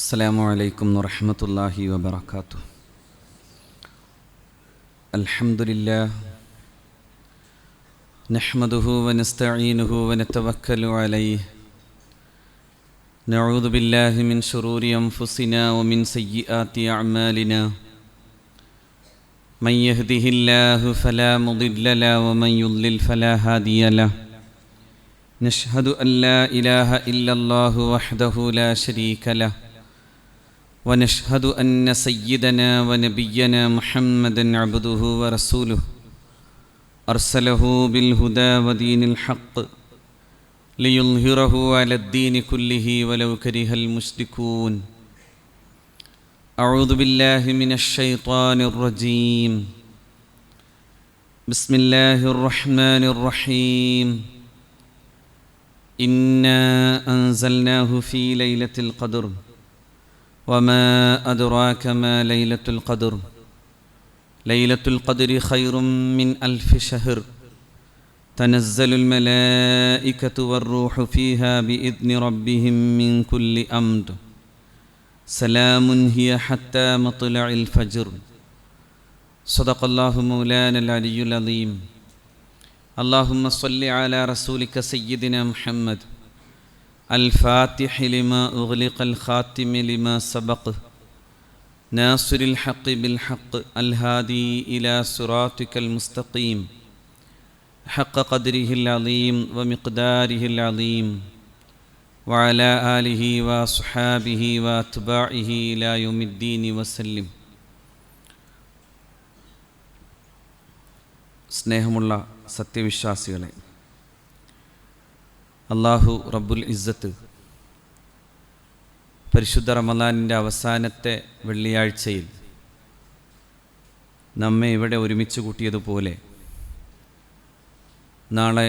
السلام عليكم ورحمة الله وبركاته. الحمد لله نحمده ونستعينه ونتوكل عليه. نعوذ بالله من شرور أنفسنا ومن سيئات أعمالنا. من يهده الله فلا مضل له ومن يضلل فلا هادي له. نشهد أن لا إله إلا الله وحده لا شريك له. ونشهد أن سيدنا ونبينا محمدًا عبده ورسوله أرسله بالهدى ودين الحق ليظهره على الدين كله ولو كره المشركون. أعوذ بالله من الشيطان الرجيم. بسم الله الرحمن الرحيم. إنا أنزلناه في ليلة القدر وما أدراك ما ليلة القدر. ليلة القدر خير من 1000 شهر. تنزل الملائكة والروح فيها بإذن ربهم من كل أمر. سلام هي حتى مطلع الفجر. صدق الله مولانا العلي العظيم. اللهم صل على رسولك سيدنا محمد الفاتح لما أغلق الخاتم لما سبق ناصر الحق بالحق الهادي إلى صراطك المستقيم حق قدره العظيم ومقداره العظيم وعلى آله وصحابه وأتباعه إلى يوم الدين وسلم. സ്നേഹമുള്ള സത്യവിശ്വാസികളെ, അല്ലാഹു റബ്ബുൽ ഇസ്സത്ത് പരിശുദ്ധ റമദാനിൻ്റെ അവസാനത്തെ വെള്ളിയാഴ്ചയിൽ നമ്മെ ഇവിടെ ഒരുമിച്ച് കൂട്ടിയതുപോലെ നാളെ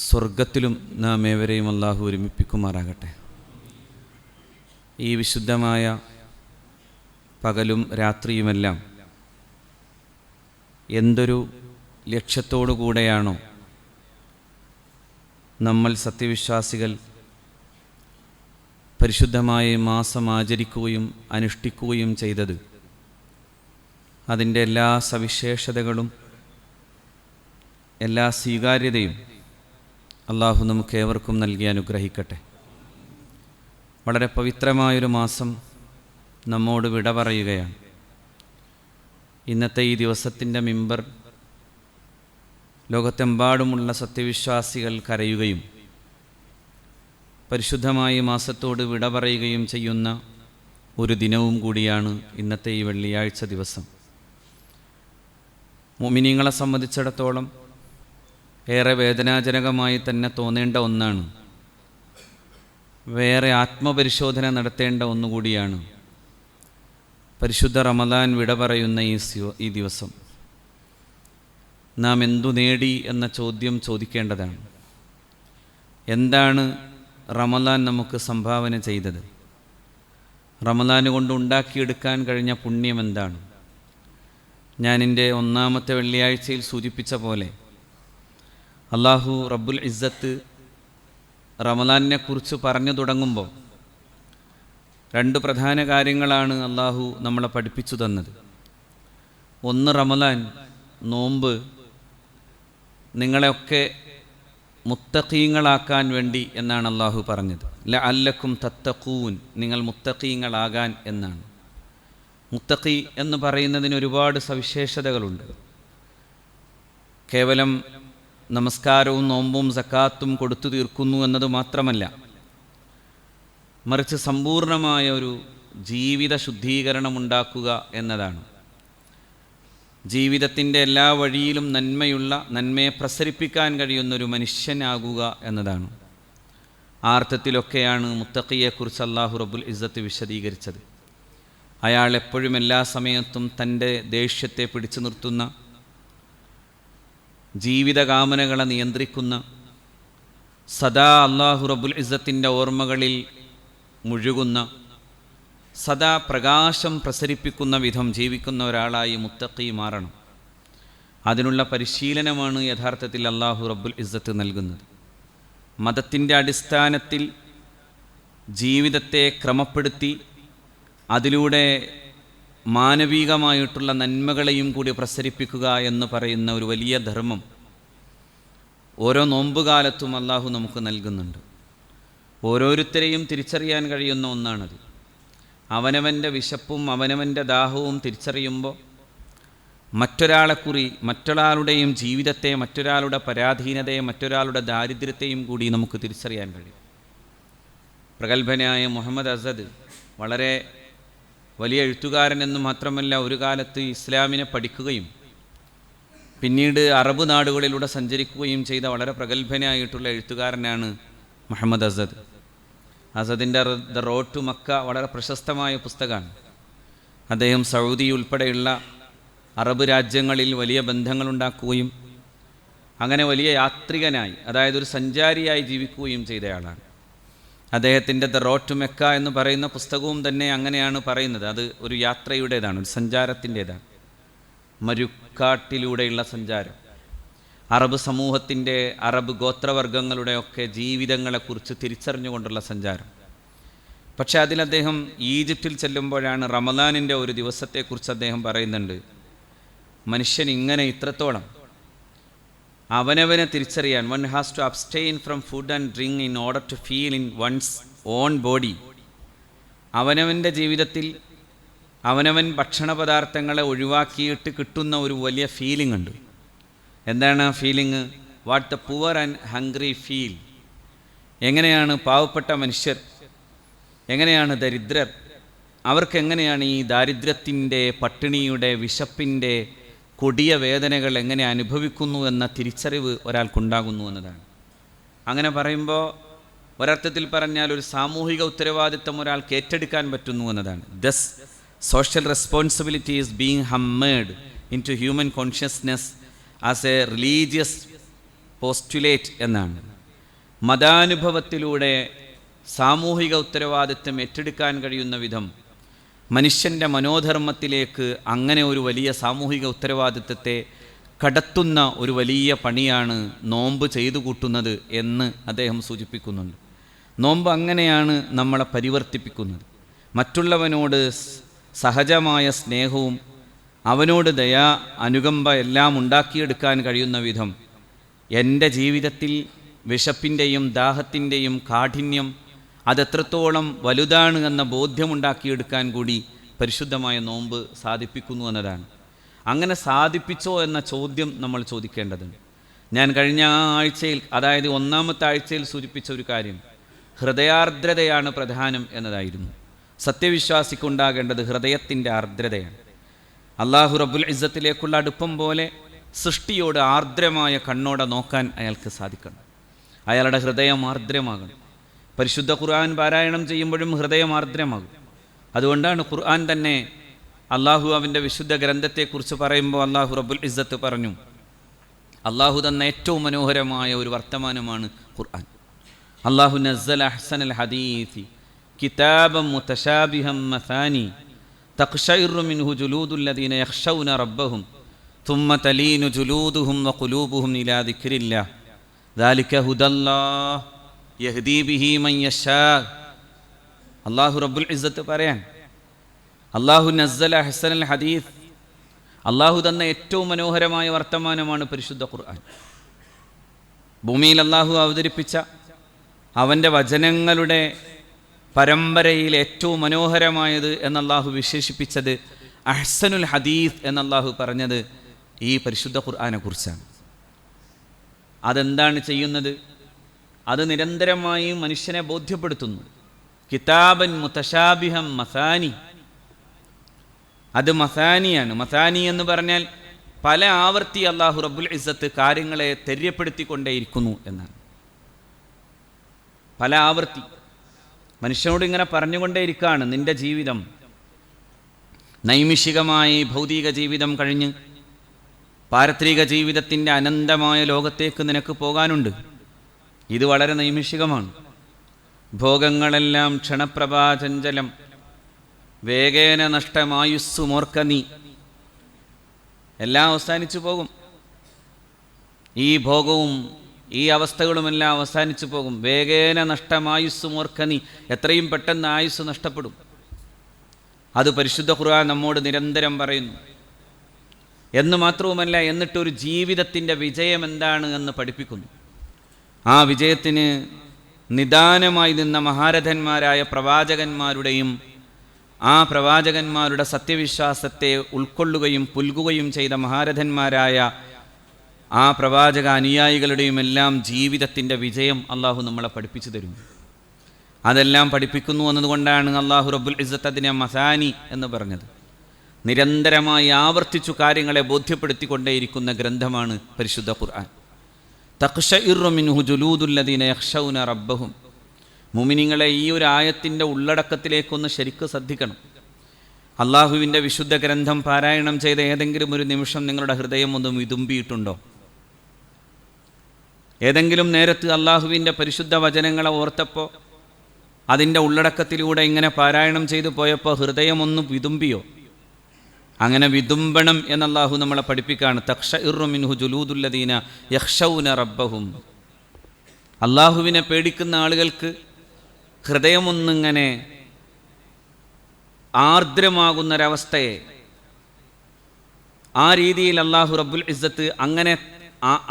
സ്വർഗത്തിലും നാം ഏവരെയും അല്ലാഹു ഒരുമിപ്പിക്കുമാറാകട്ടെ. ഈ വിശുദ്ധമായ പകലും രാത്രിയുമെല്ലാം എന്തൊരു ലക്ഷ്യത്തോടു കൂടെയാണോ നമ്മൾ സത്യവിശ്വാസികൾ പരിശുദ്ധമായ മാസം ആചരിക്കുകയും അനുഷ്ഠിക്കുകയും ചെയ്തത്, അതിൻ്റെ എല്ലാ സവിശേഷതകളും എല്ലാ സ്വീകാര്യതയും അല്ലാഹു നമുക്കേവർക്കും നൽകി അനുഗ്രഹിക്കട്ടെ. വളരെ പവിത്രമായൊരു മാസം നമ്മോട് വിട പറയുകയാണ്. ഇന്നത്തെ ഈ ദിവസത്തിൻ്റെ മിമ്പർ ലോകത്തെമ്പാടുമുള്ള സത്യവിശ്വാസികൾ കരയുകയും പരിശുദ്ധമായ മാസത്തോട് വിട പറയുകയും ചെയ്യുന്ന ഒരു ദിനവും കൂടിയാണ് ഇന്നത്തെ ഈ വെള്ളിയാഴ്ച ദിവസം. മുഅ്മിനീങ്ങളെ സംബന്ധിച്ചിടത്തോളം ഏറെ വേദനാജനകമായി തന്നെ തോന്നേണ്ട ഒന്നാണ്, വേറെ ആത്മപരിശോധന നടത്തേണ്ട ഒന്നുകൂടിയാണ് പരിശുദ്ധ റമദാൻ വിട പറയുന്ന ഈ ദിവസം. നാം എന്തു നേടി എന്ന ചോദ്യം ചോദിക്കേണ്ടതാണ്. എന്താണ് റമദാൻ നമുക്ക് സംഭാവന ചെയ്തത്? റമദാൻ കൊണ്ട് ഉണ്ടാക്കിയെടുക്കാൻ കഴിഞ്ഞ പുണ്യം എന്താണ്? ഞാൻ എൻ്റെ ഒന്നാമത്തെ വെള്ളിയാഴ്ചയിൽ സൂചിപ്പിച്ച പോലെ അല്ലാഹു റബ്ബുൽ ഇസ്സത്ത് റമദാനിനെക്കുറിച്ച് പറഞ്ഞു തുടങ്ങുമ്പോൾ രണ്ട് പ്രധാന കാര്യങ്ങളാണ് അല്ലാഹു നമ്മളെ പഠിപ്പിച്ചു തന്നത്. ഒന്ന്, റമദാൻ നോമ്പ് നിങ്ങളെയൊക്കെ മുത്തഖീങ്ങളാക്കാൻ വേണ്ടി എന്നാണ് അല്ലാഹു പറഞ്ഞത്. ലഅല്ലക്കും തത്തഖൂൻ, നിങ്ങൾ മുത്തഖീങ്ങളാകാൻ എന്നാണ്. മുത്തഖി എന്ന് പറയുന്നതിന് ഒരുപാട് സവിശേഷതകളുണ്ട്. കേവലം നമസ്കാരവും നോമ്പും സക്കാത്തും കൊടുത്തു തീർക്കുന്നു എന്നത് മാത്രമല്ല, മറിച്ച് സമ്പൂർണമായ ഒരു ജീവിത ശുദ്ധീകരണമുണ്ടാക്കുക എന്നതാണ്. ജീവിതത്തിൻ്റെ എല്ലാ വഴിയിലും നന്മയെ പ്രസരിപ്പിക്കാൻ കഴിയുന്നൊരു മനുഷ്യനാകുക എന്നതാണ്. ആ അർത്ഥത്തിലൊക്കെയാണ് മുത്തഖിയെക്കുറിച്ച് അല്ലാഹു റബ്ബുൽ ഇസ്സത്ത് വിശദീകരിച്ചത്. അയാൾ എപ്പോഴും എല്ലാ സമയത്തും തൻ്റെ ദേഷ്യത്തെ പിടിച്ചു നിർത്തുന്ന, ജീവിതകാമനകളെ നിയന്ത്രിക്കുന്ന, സദാ അല്ലാഹു റബ്ബുൽ ഇസ്സത്തിൻ്റെ ഓർമ്മകളിൽ മുഴുകുന്ന, സദാ പ്രകാശം പ്രസരിപ്പിക്കുന്ന വിധം ജീവിക്കുന്ന ഒരാളായി മുത്തഖി മാറണം. അതിനുള്ള പരിശീലനമാണ് യഥാർത്ഥത്തിൽ അല്ലാഹു റബ്ബുൽ ഇസ്സത്ത് നൽകുന്നത്. മതത്തിൻ്റെ അടിസ്ഥാനത്തിൽ ജീവിതത്തെ ക്രമപ്പെടുത്തി അതിലൂടെ മാനവികമായിട്ടുള്ള നന്മകളെയും കൂടി പ്രസരിപ്പിക്കുക എന്ന് പറയുന്ന ഒരു വലിയ ധർമ്മം ഓരോ നോമ്പുകാലത്തും അള്ളാഹു നമുക്ക് നൽകുന്നുണ്ട്. ഓരോരുത്തരെയും തിരിച്ചറിയാൻ കഴിയുന്ന ഒന്നാണത്. അവനവൻ്റെ വിശപ്പും അവനവൻ്റെ ദാഹവും തിരിച്ചറിയുമ്പോൾ മറ്റൊരാളുടെയും ജീവിതത്തെ, മറ്റൊരാളുടെ പരാധീനതയെ, മറ്റൊരാളുടെ ദാരിദ്ര്യത്തെയും കൂടി നമുക്ക് തിരിച്ചറിയാൻ കഴിയും. പ്രഗത്ഭനായ മുഹമ്മദ് അസദ് വളരെ വലിയ എഴുത്തുകാരൻ എന്ന് മാത്രമല്ല, ഒരു കാലത്ത് ഇസ്ലാമിനെ പഠിക്കുകയും പിന്നീട് അറബ് നാടുകളിലൂടെ സഞ്ചരിക്കുകയും ചെയ്ത വളരെ പ്രഗത്ഭനായിട്ടുള്ള എഴുത്തുകാരനാണ് മുഹമ്മദ് അസദ്. അസദിൻ്റെ ദ റോഡ് ടു മക്ക വളരെ പ്രശസ്തമായ പുസ്തകമാണ്. അദ്ദേഹം സൗദി ഉൾപ്പെടെയുള്ള അറബ് രാജ്യങ്ങളിൽ വലിയ ബന്ധങ്ങളുണ്ടാക്കുകയും അങ്ങനെ വലിയ യാത്രികനായി, അതായത് ഒരു സഞ്ചാരിയായി ജീവിക്കുകയും ചെയ്തയാളാണ്. അദ്ദേഹത്തിൻ്റെ ദ റോഡ് ടു മെക്ക എന്ന് പറയുന്ന പുസ്തകവും തന്നെ അങ്ങനെയാണ് പറയുന്നത്. അത് ഒരു യാത്രയുടേതാണ്, ഒരു സഞ്ചാരത്തിൻ്റേതാണ്. മരുക്കാട്ടിലൂടെയുള്ള സഞ്ചാരം, അറബ് സമൂഹത്തിൻ്റെ, അറബ് ഗോത്രവർഗങ്ങളുടെയൊക്കെ ജീവിതങ്ങളെക്കുറിച്ച് തിരിച്ചറിഞ്ഞുകൊണ്ടുള്ള സഞ്ചാരം. പക്ഷെ അതിൽ അദ്ദേഹം ഈജിപ്തിൽ ചെല്ലുമ്പോഴാണ് റമദാനിൻ്റെ ഒരു ദിവസത്തെക്കുറിച്ച് അദ്ദേഹം പറയുന്നുണ്ട്. മനുഷ്യൻ ഇങ്ങനെ ഇത്രത്തോളം അവനവനെ തിരിച്ചറിയാൻ, one has to abstain from food and drink in order to feel in one's own body. അവനവൻ്റെ ജീവിതത്തിൽ അവനവൻ ഭക്ഷണ പദാർത്ഥങ്ങളെ ഒഴിവാക്കിയിട്ട് കിട്ടുന്ന ഒരു വലിയ ഫീലിംഗ് ഉണ്ട്. എന്താണ് ആ feeling? What the poor and hungry feel. എങ്ങനെയാണ് പാവപ്പെട്ട മനുഷ്യർ, എങ്ങനെയാണ് ദരിദ്രർ, അവർക്കെങ്ങനെയാണ് ഈ ദാരിദ്ര്യത്തിൻ്റെ, പട്ടിണിയുടെ, വിശപ്പിൻ്റെ കൊടിയ വേദനകൾ എങ്ങനെ അനുഭവിക്കുന്നു എന്ന തിരിച്ചറിവ് ഒരാൾക്കുണ്ടാകുന്നു എന്നതാണ്. അങ്ങനെ പറയുമ്പോൾ ഒരർത്ഥത്തിൽ പറഞ്ഞാൽ ഒരു സാമൂഹിക ഉത്തരവാദിത്വം ഒരാൾക്ക് ഏറ്റെടുക്കാൻ പറ്റുന്നു എന്നതാണ്. Thus social responsibility is being hammered into human consciousness as a religious postulate എന്നാണ്. മതാനുഭവത്തിലൂടെ സാമൂഹിക ഉത്തരവാദിത്വം ഏറ്റെടുക്കാൻ കഴിയുന്ന വിധം മനുഷ്യൻ്റെ മനോധർമ്മത്തിലേക്ക് അങ്ങനെ ഒരു വലിയ സാമൂഹിക ഉത്തരവാദിത്വത്തെ കടത്തുന്ന ഒരു വലിയ പണിയാണ് നോമ്പ് ചെയ്തു കൂട്ടുന്നത് എന്ന് അദ്ദേഹം സൂചിപ്പിക്കുന്നുണ്ട്. നോമ്പ് അങ്ങനെയാണ് നമ്മളെ പരിവർത്തിപ്പിക്കുന്നത്. മറ്റുള്ളവനോട് സഹജമായ സ്നേഹവും അവനോട് ദയാ, അനുകമ്പ എല്ലാം ഉണ്ടാക്കിയെടുക്കാൻ കഴിയുന്ന വിധം എൻ്റെ ജീവിതത്തിൽ വിശപ്പിൻ്റെയും ദാഹത്തിൻ്റെയും കാഠിന്യം അതെത്രത്തോളം വലുതാണ് എന്ന ബോധ്യമുണ്ടാക്കിയെടുക്കാൻ കൂടി പരിശുദ്ധമായ നോമ്പ് സാധിപ്പിക്കുന്നു എന്നതാണ്. അങ്ങനെ സാധിപ്പിച്ചോ എന്ന ചോദ്യം നമ്മൾ ചോദിക്കേണ്ടതുണ്ട്. ഞാൻ കഴിഞ്ഞ ആഴ്ചയിൽ, അതായത് 1-ാമത്തെ ആഴ്ചയിൽ സൂചിപ്പിച്ച ഒരു കാര്യം ഹൃദയാർദ്രതയാണ് പ്രധാനം എന്നതായിരുന്നു. സത്യവിശ്വാസിക്കുണ്ടാകേണ്ടത് ഹൃദയത്തിൻ്റെ ആർദ്രതയാണ്. അള്ളാഹു റബ്ബുൽ ഇസ്സത്തിലേക്കുള്ള അടുപ്പം പോലെ സൃഷ്ടിയോട് ആർദ്രമായ കണ്ണോടെ നോക്കാൻ അയാൾക്ക് സാധിക്കണം. അയാളുടെ ഹൃദയം ആർദ്രമാകണം. പരിശുദ്ധ ഖുർആൻ പാരായണം ചെയ്യുമ്പോഴും ഹൃദയം ആർദ്രമാകും. അതുകൊണ്ടാണ് ഖുർആൻ തന്നെ അള്ളാഹു അവൻ്റെ വിശുദ്ധ ഗ്രന്ഥത്തെക്കുറിച്ച് പറയുമ്പോൾ അള്ളാഹു റബ്ബുൽ ഇസ്സത്ത് പറഞ്ഞു, അള്ളാഹു തന്ന ഏറ്റവും മനോഹരമായ ഒരു വർത്തമാനമാണ് ഖുർആൻ. അള്ളാഹു നസ്സല അഹ്സനൽ ഹദീസി കിതാബൻ മുതശാബിഹൻ മസാനി തഖ്ശഇറു മിൻഹു ജുലൂദുല്ലദീന യഖ്ശൗന റബ്ബഹും ثم تلين جلودهم وقلوبهم إلى ذكر الله ذلك هدى الله يهدي به من يشاء. അള്ളാഹു റബ്ബുൽ ഇസ്സത്ത് പറയാൻ, അള്ളാഹു നസ്സല അഹ്സനൽ ഹദീസ്, അള്ളാഹു തന്ന ഏറ്റവും മനോഹരമായ വർത്തമാനമാണ് പരിശുദ്ധ ഖുർആൻ. ഭൂമിയിൽ അള്ളാഹു അവതരിപ്പിച്ച അവൻ്റെ വചനങ്ങളുടെ പരമ്പരയിൽ ഏറ്റവും മനോഹരമായത് എന്നല്ലാഹു വിശേഷിപ്പിച്ചത്, അഹ്സനുൽ ഹദീസ് എന്നല്ലാഹു പറഞ്ഞത് ഈ പരിശുദ്ധ ഖുർആനെ കുറിച്ചാണ്. അതെന്താണ് ചെയ്യുന്നത്? അത് നിരന്തരമായി മനുഷ്യനെ ബോധ്യപ്പെടുത്തുന്നു. കിതാബൻ മുതശാബിഹൻ മസാനി, അത് മസാനിയാണ്. മസാനി എന്ന് പറഞ്ഞാൽ പല ആവർത്തി അള്ളാഹു റബ്ബുൽ ഇസ്സത്ത് കാര്യങ്ങളെ തെര്യപ്പെടുത്തിക്കൊണ്ടേയിരിക്കുന്നു എന്നാണ്. പല ആവർത്തി മനുഷ്യനോട് ഇങ്ങനെ പറഞ്ഞുകൊണ്ടേയിരിക്കുകയാണ്, നിന്റെ ജീവിതം നൈമിഷികമായി ഭൗതിക ജീവിതം കഴിഞ്ഞ് പാരത്രിക ജീവിതത്തിൻ്റെ അനന്തമായ ലോകത്തേക്ക് നിനക്ക് പോകാനുണ്ട്. ഇത് വളരെ നൈമിഷികമാണ്. ഭോഗങ്ങളെല്ലാം ക്ഷണപ്രഭാചഞ്ചലം, വേഗേന നഷ്ടമായുസ്സു മോർക്ക നീ, എല്ലാം അവസാനിച്ചു പോകും. ഈ ഭോഗവും ഈ അവസ്ഥകളുമെല്ലാം അവസാനിച്ചു പോകും. വേഗേന നഷ്ടമായുസ്സു മോർക്ക നീ, എത്രയും പെട്ടെന്ന് ആയുസ് നഷ്ടപ്പെടും. അത് പരിശുദ്ധ ഖുർആൻ നമ്മോട് നിരന്തരം പറയുന്നു. എന്ന് മാത്രവുമല്ല, എന്നിട്ടൊരു ജീവിതത്തിൻ്റെ വിജയം എന്താണ് എന്ന് പഠിപ്പിക്കുന്നു. ആ വിജയത്തിന് നിദാനമായി നിന്ന മഹാരഥന്മാരായ പ്രവാചകന്മാരുടെയും ആ പ്രവാചകന്മാരുടെ സത്യവിശ്വാസത്തെ ഉൾക്കൊള്ളുകയും പുൽകുകയും ചെയ്ത മഹാരഥന്മാരായ ആ പ്രവാചക അനുയായികളുടെയും എല്ലാം ജീവിതത്തിൻ്റെ വിജയം അള്ളാഹു നമ്മളെ പഠിപ്പിച്ചു തരുന്നു. അതെല്ലാം പഠിപ്പിക്കുന്നു എന്നതുകൊണ്ടാണ് അള്ളാഹു റബ്ബുൽ ഇസ്സത്ത് അതിനെ മസാനി എന്ന് പറഞ്ഞത്. നിരന്തരമായി ആവർത്തിച്ചു കാര്യങ്ങളെ ബോധ്യപ്പെടുത്തിക്കൊണ്ടേയിരിക്കുന്ന ഗ്രന്ഥമാണ് പരിശുദ്ധ ഖുർആൻ. തഖ്ശഇറു മിൻഹു ജുലൂദുല്ലദീന യഖ്ശൗന റബ്ബഹും. മുഅ്മിനീങ്ങളെ, ഈ ഒരു ആയത്തിൻ്റെ ഉള്ളടക്കത്തിലേക്കൊന്ന് ശരിക്കും ശ്രദ്ധിക്കണം. അള്ളാഹുവിൻ്റെ വിശുദ്ധ ഗ്രന്ഥം പാരായണം ചെയ്ത ഏതെങ്കിലും ഒരു നിമിഷം നിങ്ങളുടെ ഹൃദയം ഒന്ന് വിതുമ്പിയിട്ടുണ്ടോ? ഏതെങ്കിലും നേരത്ത് അള്ളാഹുവിൻ്റെ പരിശുദ്ധ വചനങ്ങളെ ഓർത്തപ്പോൾ, അതിൻ്റെ ഉള്ളടക്കത്തിലൂടെ ഇങ്ങനെ പാരായണം ചെയ്തു പോയപ്പോൾ ഹൃദയമൊന്ന് വിതുമ്പിയോ? അങ്ങനെ വിതുമ്പണം എന്ന് അള്ളാഹു നമ്മളെ പഠിപ്പിക്കുകയാണ്. തഖ്ശഇറു മിൻഹു ജുലൂദുല്ലദീന യഖ്ശൗന റബ്ബഹും. അള്ളാഹുവിനെ പേടിക്കുന്ന ആളുകൾക്ക് ഹൃദയമൊന്നിങ്ങനെ ആർദ്രമാകുന്നൊരവസ്ഥയെ ആ രീതിയിൽ അള്ളാഹു റബ്ബുൽ ഇസ്സത്ത് അങ്ങനെ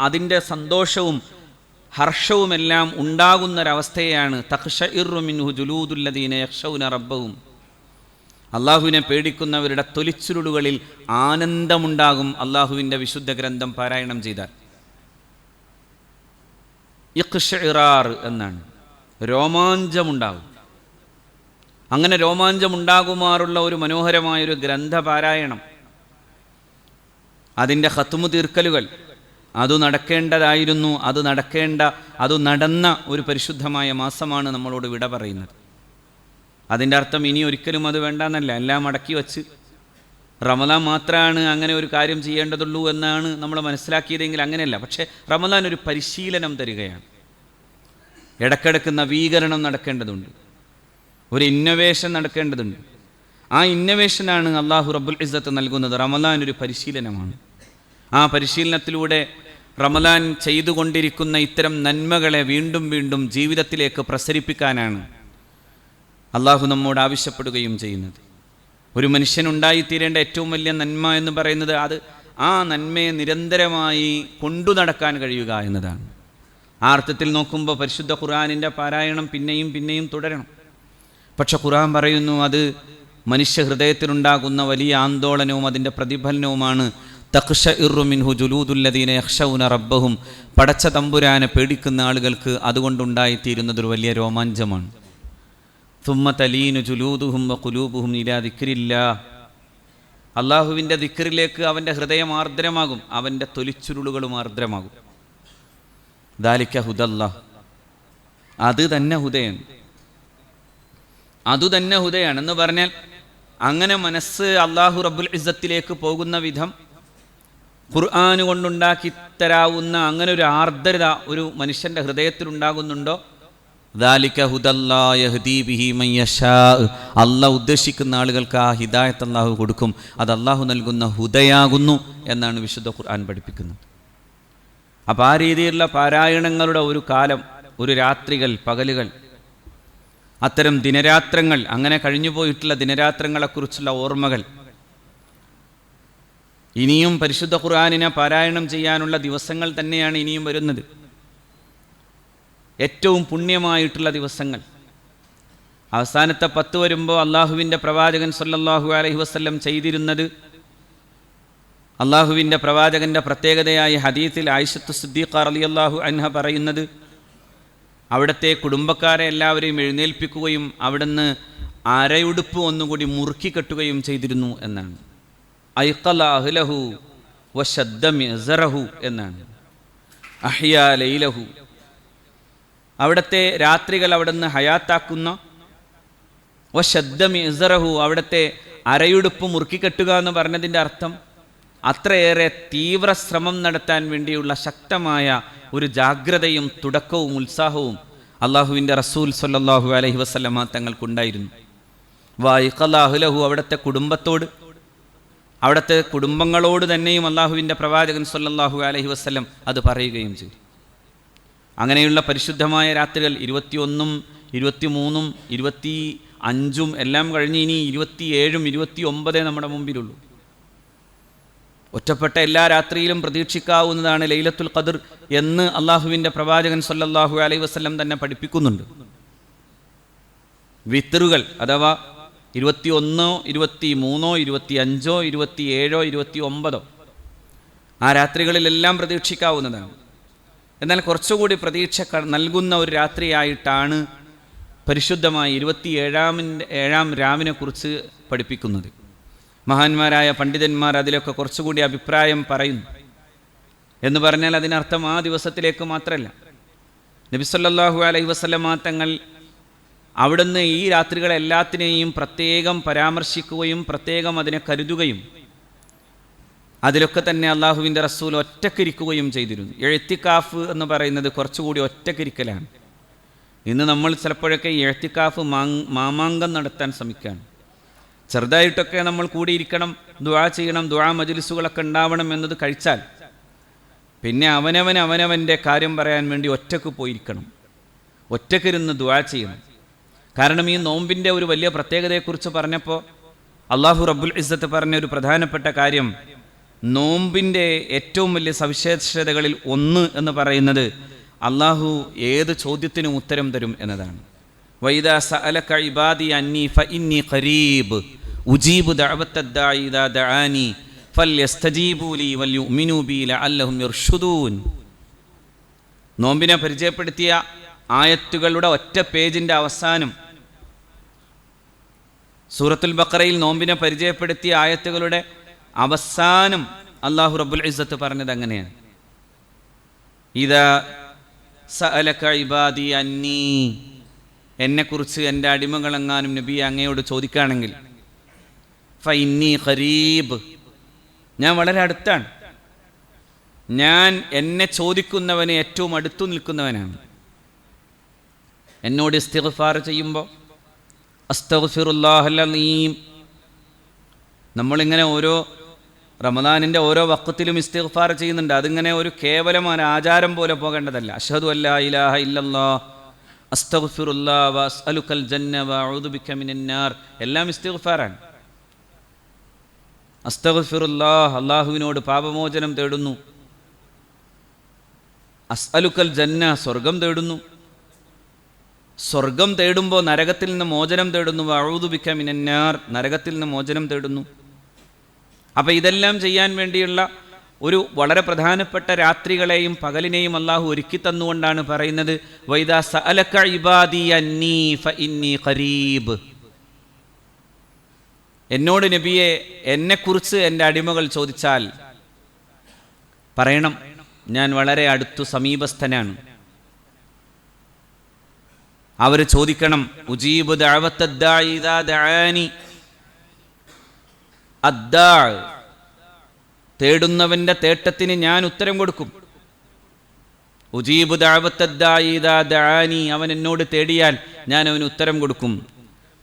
അതിൻ്റെ സന്തോഷവും ഹർഷവുമെല്ലാം ഉണ്ടാകുന്നൊരവസ്ഥയാണ് തഖ്ശഇറു മിൻഹു ജുലൂദുല്ലദീന യഖ്ശൗന റബ്ബഹും. അള്ളാഹുവിനെ പേടിക്കുന്നവരുടെ തൊലിച്ചുരുളുകളിൽ ആനന്ദമുണ്ടാകും അള്ളാഹുവിൻ്റെ വിശുദ്ധ ഗ്രന്ഥം പാരായണം ചെയ്താൽ. ഇഖ്ശിറാർ എന്നാണ്, രോമാഞ്ചമുണ്ടാകും. അങ്ങനെ രോമാഞ്ചമുണ്ടാകുമാറുള്ള ഒരു മനോഹരമായൊരു ഗ്രന്ഥപാരായണം, അതിൻ്റെ ഖത്മു തീർക്കലുകൾ അത് നടക്കേണ്ടതായിരുന്നു. അത് നടന്ന ഒരു പരിശുദ്ധമായ മാസമാണ് നമ്മളോട് വിട പറയുന്നത്. അതിൻ്റെ അർത്ഥം ഇനി ഒരിക്കലും അത് വേണ്ടെന്നല്ല. എല്ലാം അടക്കി വച്ച് റമദാൻ മാത്രമാണ് അങ്ങനെ ഒരു കാര്യം ചെയ്യേണ്ടതുള്ളൂ എന്നാണ് നമ്മൾ മനസ്സിലാക്കിയതെങ്കിൽ അങ്ങനെയല്ല. പക്ഷേ റമദാൻ ഒരു പരിശീലനം തരികയാണ്. ഇടയ്ക്കിടയ്ക്ക് നവീകരണം നടക്കേണ്ടതുണ്ട്, ഒരു ഇന്നൊവേഷൻ നടക്കേണ്ടതുണ്ട്. ആ ഇന്നൊവേഷനാണ് അള്ളാഹു റബ്ബുൽ ഇസ്സത്ത് നൽകുന്നത്. റമദാൻ ഒരു പരിശീലനമാണ്. ആ പരിശീലനത്തിലൂടെ റമദാൻ ചെയ്തുകൊണ്ടിരിക്കുന്ന ഇത്തരം നന്മകളെ വീണ്ടും വീണ്ടും ജീവിതത്തിലേക്ക് പ്രസരിപ്പിക്കാനാണ് അള്ളാഹു നമ്മോട് ആവശ്യപ്പെടുകയും ചെയ്യുന്നത്. ഒരു മനുഷ്യനുണ്ടായിത്തീരേണ്ട ഏറ്റവും വലിയ നന്മ എന്ന് പറയുന്നത് ആ നന്മയെ നിരന്തരമായി കൊണ്ടു നടക്കാൻ കഴിയുക എന്നതാണ്. ആ അർത്ഥത്തിൽ നോക്കുമ്പോൾ പരിശുദ്ധ ഖുർആനിൻ്റെ പാരായണം പിന്നെയും പിന്നെയും തുടരണം. പക്ഷെ ഖുർആൻ പറയുന്നു, അത് മനുഷ്യ ഹൃദയത്തിലുണ്ടാകുന്ന വലിയ ആന്തോളനവും അതിൻ്റെ പ്രതിഫലനവുമാണ്. തഖ്ശഇറു മിൻഹു ജുലൂദുല്ലദീന യഖ്ശൗന റബ്ബഹും. പടച്ച തമ്പുരാനെ പേടിക്കുന്ന ആളുകൾക്ക് അതുകൊണ്ടുണ്ടായിത്തീരുന്നതൊരു വലിയ രോമാഞ്ചമാണ്. തുമ്മ തലീനു ജുലൂദുഹും വഖുലൂബുഹും ഇലാ ദിക്രില്ലാഹ്. അള്ളാഹുവിൻ്റെ ദിക്റിലേക്ക് അവൻ്റെ ഹൃദയം ആർദ്രമാകും, അവൻ്റെ തൊലിച്ചുരുളുകളും ആർദ്രമാകും. ദാലിക ഹുദല്ലാഹ്. അത് തന്നെ ഹുദയാണ് എന്ന് പറഞ്ഞാൽ, അങ്ങനെ മനസ്സ് അള്ളാഹു റബ്ബുൽ ഇസ്സത്തിലേക്ക് പോകുന്ന വിധം ഖുർആൻ കൊണ്ടുണ്ടാക്കി തരാവുന്ന അങ്ങനെ ഒരു ആർദ്രത ഒരു മനുഷ്യൻ്റെ ഹൃദയത്തിലുണ്ടാകുന്നുണ്ടോ, ദാലിക ഹുദല്ലാഹ് യഹ്ദീ ബിഹി മൻ യശാ. അള്ളാഹ് ഉദ്ദേശിക്കുന്ന ആളുകൾക്ക് ആ ഹിദായത്ത് അള്ളാഹു കൊടുക്കും. അത് അള്ളാഹു നൽകുന്ന ഹുദയാകുന്നു എന്നാണ് വിശുദ്ധ ഖുർആൻ പഠിപ്പിക്കുന്നത്. അപ്പോൾ ആ രീതിയിലുള്ള പാരായണങ്ങളുടെ ഒരു കാലം, ഒരു രാത്രികൾ, പകലുകൾ, അത്തരം ദിനരാത്രങ്ങൾ, അങ്ങനെ കഴിഞ്ഞുപോയിട്ടുള്ള ദിനരാത്രങ്ങളെക്കുറിച്ചുള്ള ഓർമ്മകൾ, ഇനിയും പരിശുദ്ധ ഖുർആനിനെ പാരായണം ചെയ്യാനുള്ള ദിവസങ്ങൾ തന്നെയാണ് ഇനിയും വരുന്നത്. ഏറ്റവും പുണ്യമായിട്ടുള്ള ദിവസങ്ങൾ. അവസാനത്തെ 10 വരുമ്പോൾ അള്ളാഹുവിൻ്റെ പ്രവാചകൻ സല്ലല്ലാഹു അലൈഹി വസല്ലം ചെയ്തിരുന്നത്, അള്ളാഹുവിൻ്റെ പ്രവാചകൻ്റെ പ്രത്യേകതയായ ഹദീസിൽ ആയിഷത്തു സിദ്ദീഖ റളിയല്ലാഹു അൻഹ പറയുന്നത്, അവിടുത്തെ കുടുംബക്കാരെ എല്ലാവരെയും എഴുന്നേൽപ്പിക്കുകയും അവിടുന്ന് അരയുടുപ്പ് ഒന്നുകൂടി മുറുക്കി കെട്ടുകയും ചെയ്തിരുന്നു എന്നാണ്. ഐഖല അഹ്ലഹു വശദ്ദ മിഅ്സറഹു എന്നാണ്. അഹ്യാ ലൈലഹു. അവിടുത്തെ രാത്രികൾ അവിടുന്ന് ഹയാത്താക്കുന്ന, വശദ്ദ മിഅ്സറഹു, അവിടുത്തെ അരയുടുപ്പ് മുറുക്കി കെട്ടുക എന്ന് പറഞ്ഞതിൻ്റെ അർത്ഥം അത്രയേറെ തീവ്ര ശ്രമം നടത്താൻ വേണ്ടിയുള്ള ശക്തമായ ഒരു ജാഗ്രതയും തുടക്കവും ഉത്സാഹവും അള്ളാഹുവിൻ്റെ റസൂൽ സല്ലല്ലാഹു അലൈഹി വസല്ലമ തങ്ങൾക്കുണ്ടായിരുന്നു. വൈഖല അഹ്ലഹു, അവിടുത്തെ കുടുംബത്തോട്, അവിടുത്തെ കുടുംബങ്ങളോട് തന്നെയും അള്ളാഹുവിൻ്റെ പ്രവാചകൻ സല്ലല്ലാഹു അലൈഹി വസല്ലം അത് പറയുകയും ചെയ്തു. അങ്ങനെയുള്ള പരിശുദ്ധമായ രാത്രികൾ 21, 23, 5 എല്ലാം കഴിഞ്ഞ് ഇനി 27 29 നമ്മുടെ മുമ്പിലുള്ളൂ. ഒറ്റപ്പെട്ട എല്ലാ രാത്രിയിലും പ്രതീക്ഷിക്കാവുന്നതാണ് ലൈലത്തുൽ ഖദർ എന്ന് അള്ളാഹുവിൻ്റെ പ്രവാചകൻ സല്ലല്ലാഹു അലൈഹി വസല്ലം തന്നെ പഠിപ്പിക്കുന്നുണ്ട്. വിത്തറുകൾ അഥവാ 21, 23, 25, 27, 29 ആ രാത്രികളിലെല്ലാം പ്രതീക്ഷിക്കാവുന്നതാണ്. എന്നാൽ കുറച്ചുകൂടി പ്രതീക്ഷ നൽകുന്ന ഒരു രാത്രിയായിട്ടാണ് പരിശുദ്ധമായ 27-ാം രാവിനെക്കുറിച്ച് പഠിപ്പിക്കുന്നത്. മഹാന്മാരായ പണ്ഡിതന്മാർ അതിലൊക്കെ കുറച്ചുകൂടി അഭിപ്രായം പറയുന്നു. എന്ന് പറഞ്ഞാൽ അതിനർത്ഥം ആ ദിവസത്തിലേക്ക് മാത്രമല്ല. നബി സല്ലല്ലാഹു അലൈഹി വസല്ലമ തങ്ങൾ അവിടുന്ന് ഈ രാത്രികളെല്ലാത്തിനെയും പ്രത്യേകം പരാമർശിക്കുകയും പ്രത്യേകം അതിനെ കരുതുകയും അതിലൊക്കെ തന്നെ അള്ളാഹുവിൻ്റെ റസൂൽ ഒറ്റക്കിരിക്കുകയും ചെയ്തിരുന്നു. എഴുത്തിക്കാഫ് എന്ന് പറയുന്നത് കുറച്ചുകൂടി ഒറ്റക്കിരിക്കലാണ്. ഇന്ന് നമ്മൾ ചിലപ്പോഴൊക്കെ എഴുത്തിക്കാഫ് മാമാങ്കം നടത്താൻ ശ്രമിക്കുകയാണ്. ചെറുതായിട്ടൊക്കെ നമ്മൾ കൂടിയിരിക്കണം, ദുആ ചെയ്യണം, ദുആ മജ്ലിസുകളൊക്കെ ഉണ്ടാവണം എന്നത് കഴിച്ചാൽ പിന്നെ അവനവൻ്റെ കാര്യം പറയാൻ വേണ്ടി ഒറ്റക്ക് പോയിരിക്കണം, ഒറ്റക്കിരുന്ന് ദുആ ചെയ്യണം. കാരണം ഈ നോമ്പിൻ്റെ ഒരു വലിയ പ്രത്യേകതയെക്കുറിച്ച് പറഞ്ഞപ്പോൾ അള്ളാഹു റബ്ബുൽ ഇസ്സത്ത് പറഞ്ഞ ഒരു പ്രധാനപ്പെട്ട കാര്യം, നോമ്പിൻ്റെ ഏറ്റവും വലിയ സവിശേഷതകളിൽ ഒന്ന് എന്ന് പറയുന്നത് അള്ളാഹു ഏത് ചോദ്യത്തിനും ഉത്തരം തരും എന്നതാണ്. വൈദാ സഅലക ഇബാദി അന്നി ഫഇന്നി ഖരീബ് ഉജീബു ദഅവത്തദ്ദാഇ ഇദാ ദഅാനി ഫൽയസ്തജീബൂ ലി വൽയുഅ്മിനൂ ബി ലഅല്ലഹും യർഷുദൂൻ. നോമ്പിനെ പരിചയപ്പെടുത്തിയ ആയത്തുകളുടെ ഒറ്റ പേജിൻ്റെ അവസാനം, സൂറത്തുൽ ബഖറയിൽ നോമ്പിനെ പരിചയപ്പെടുത്തിയ ആയത്തുകളുടെ അവസാനം അല്ലാഹു റബ്ബുൽ ഇസ്സത്ത് പറഞ്ഞത് അങ്ങനെയാണ്, ഇദാ സഅലക ഇബാദി അന്നി, എന്നെക്കുറിച്ച് എൻ്റെ അടിമകളെങ്ങാനും നബി അങ്ങയോട് ചോദിക്കുകയാണെങ്കിൽ, ഫഇന്നി ഖരീബ്, ഞാൻ വളരെ അടുത്താണ്, ഞാൻ എന്നെ ചോദിക്കുന്നവന് ഏറ്റവും അടുത്തു നിൽക്കുന്നവനാണ്. എന്നോട് ഇസ്തിഗ്ഫാർ ചെയ്യുമ്പോൾ അസ്തഗ്ഫിറുല്ലാഹൽ അലീം, നമ്മളിങ്ങനെ ഓരോ റമദാനിൻ്റെ ഓരോ വഖത്തിലും ഇസ്തിഗ്ഫാർ ചെയ്യുന്നുണ്ട്. അതിങ്ങനെ ഒരു കേവലമായ ആചാരം പോലെ പോകേണ്ടതല്ല. അഷ്ഹദു അല്ലാ ഇലാഹ ഇല്ലല്ലാഹ് അസ്തഗ്ഫിറുല്ലാഹ് വ അസ്അലുക്കൽ ജന്ന വ അഊദു ബിക മിനന്നാർ, എല്ലാം ഇസ്തിഗ്ഫാറാണ്. അസ്തഗ്ഫിറുല്ലാഹ്, അല്ലാഹുവിനോട് പാപമോചനം തേടുന്നു. അസ്അലുക്കൽ ജന്ന, സ്വർഗം തേടുന്നു. സ്വർഗം തേടുമ്പോൾ നരകത്തിൽ നിന്ന് മോചനം തേടുന്നു. വ അഊദു ബിക മിനന്നാർ, നരകത്തിൽ നിന്ന് മോചനം തേടുന്നു. അപ്പോൾ ഇതെല്ലാം ചെയ്യാൻ വേണ്ടിയുള്ള ഒരു വളരെ പ്രധാനപ്പെട്ട രാത്രികളെയും പകലിനെയും അള്ളാഹു ഒരുക്കി തന്നുകൊണ്ടാണ് പറയുന്നത്, വൈദാ സഅലക ഇബാദി അന്നി ഫഇന്നി ഖരീബ്. എന്നോട് നബിയെ എന്നെക്കുറിച്ച് എൻ്റെ അടിമകൾ ചോദിച്ചാൽ പറയണം, ഞാൻ വളരെ അടുത്തു സമീപസ്ഥനാണ്. അവർ ചോദിക്കണം, ഉജീബു ദഅവത്തദ്ദാഇ ഇദാ ദഅാനി, അദ്ദാ, തേടുന്നവൻ്റെ തേട്ടത്തിന് ഞാൻ ഉത്തരം കൊടുക്കും. ഉജീബു ദഅവത്തദ്ദാഇ ഇദാ ദഅാനി, അവൻ എന്നോട് തേടിയാൽ ഞാൻ അവന് ഉത്തരം കൊടുക്കും.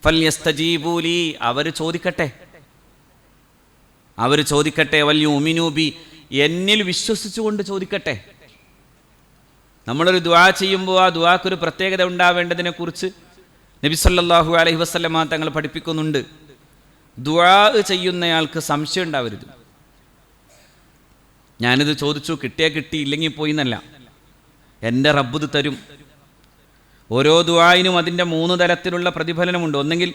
ഫൽയസ്തജീബൂ ലീ, അവർ ചോദിക്കട്ടെ, വൽയുഅ്മിനൂ ബി, എന്നിൽ വിശ്വസിച്ചുകൊണ്ട് ചോദിക്കട്ടെ. നമ്മളൊരു ദുആ ചെയ്യുമ്പോൾ ആ ദുആക്കൊരു പ്രത്യേകത ഉണ്ടാവേണ്ടതിനെക്കുറിച്ച് നബി സല്ലല്ലാഹു അലൈഹി വസല്ലമ തങ്ങൾ പഠിപ്പിക്കുന്നുണ്ട്. ദുആ ചെയ്യുന്നയാൾക്ക് സംശയം ഉണ്ടാവരുത്. ഞാനിത് ചോദിച്ചു, കിട്ടി, ഇല്ലെങ്കിൽ പോയി എന്നല്ല. എൻ്റെ റബ്ബ് ഇത് തരും. ഓരോ ദുആയിനും അതിൻ്റെ 3 തരത്തിലുള്ള പ്രതിഫലനമുണ്ട്. ഒന്നെങ്കിൽ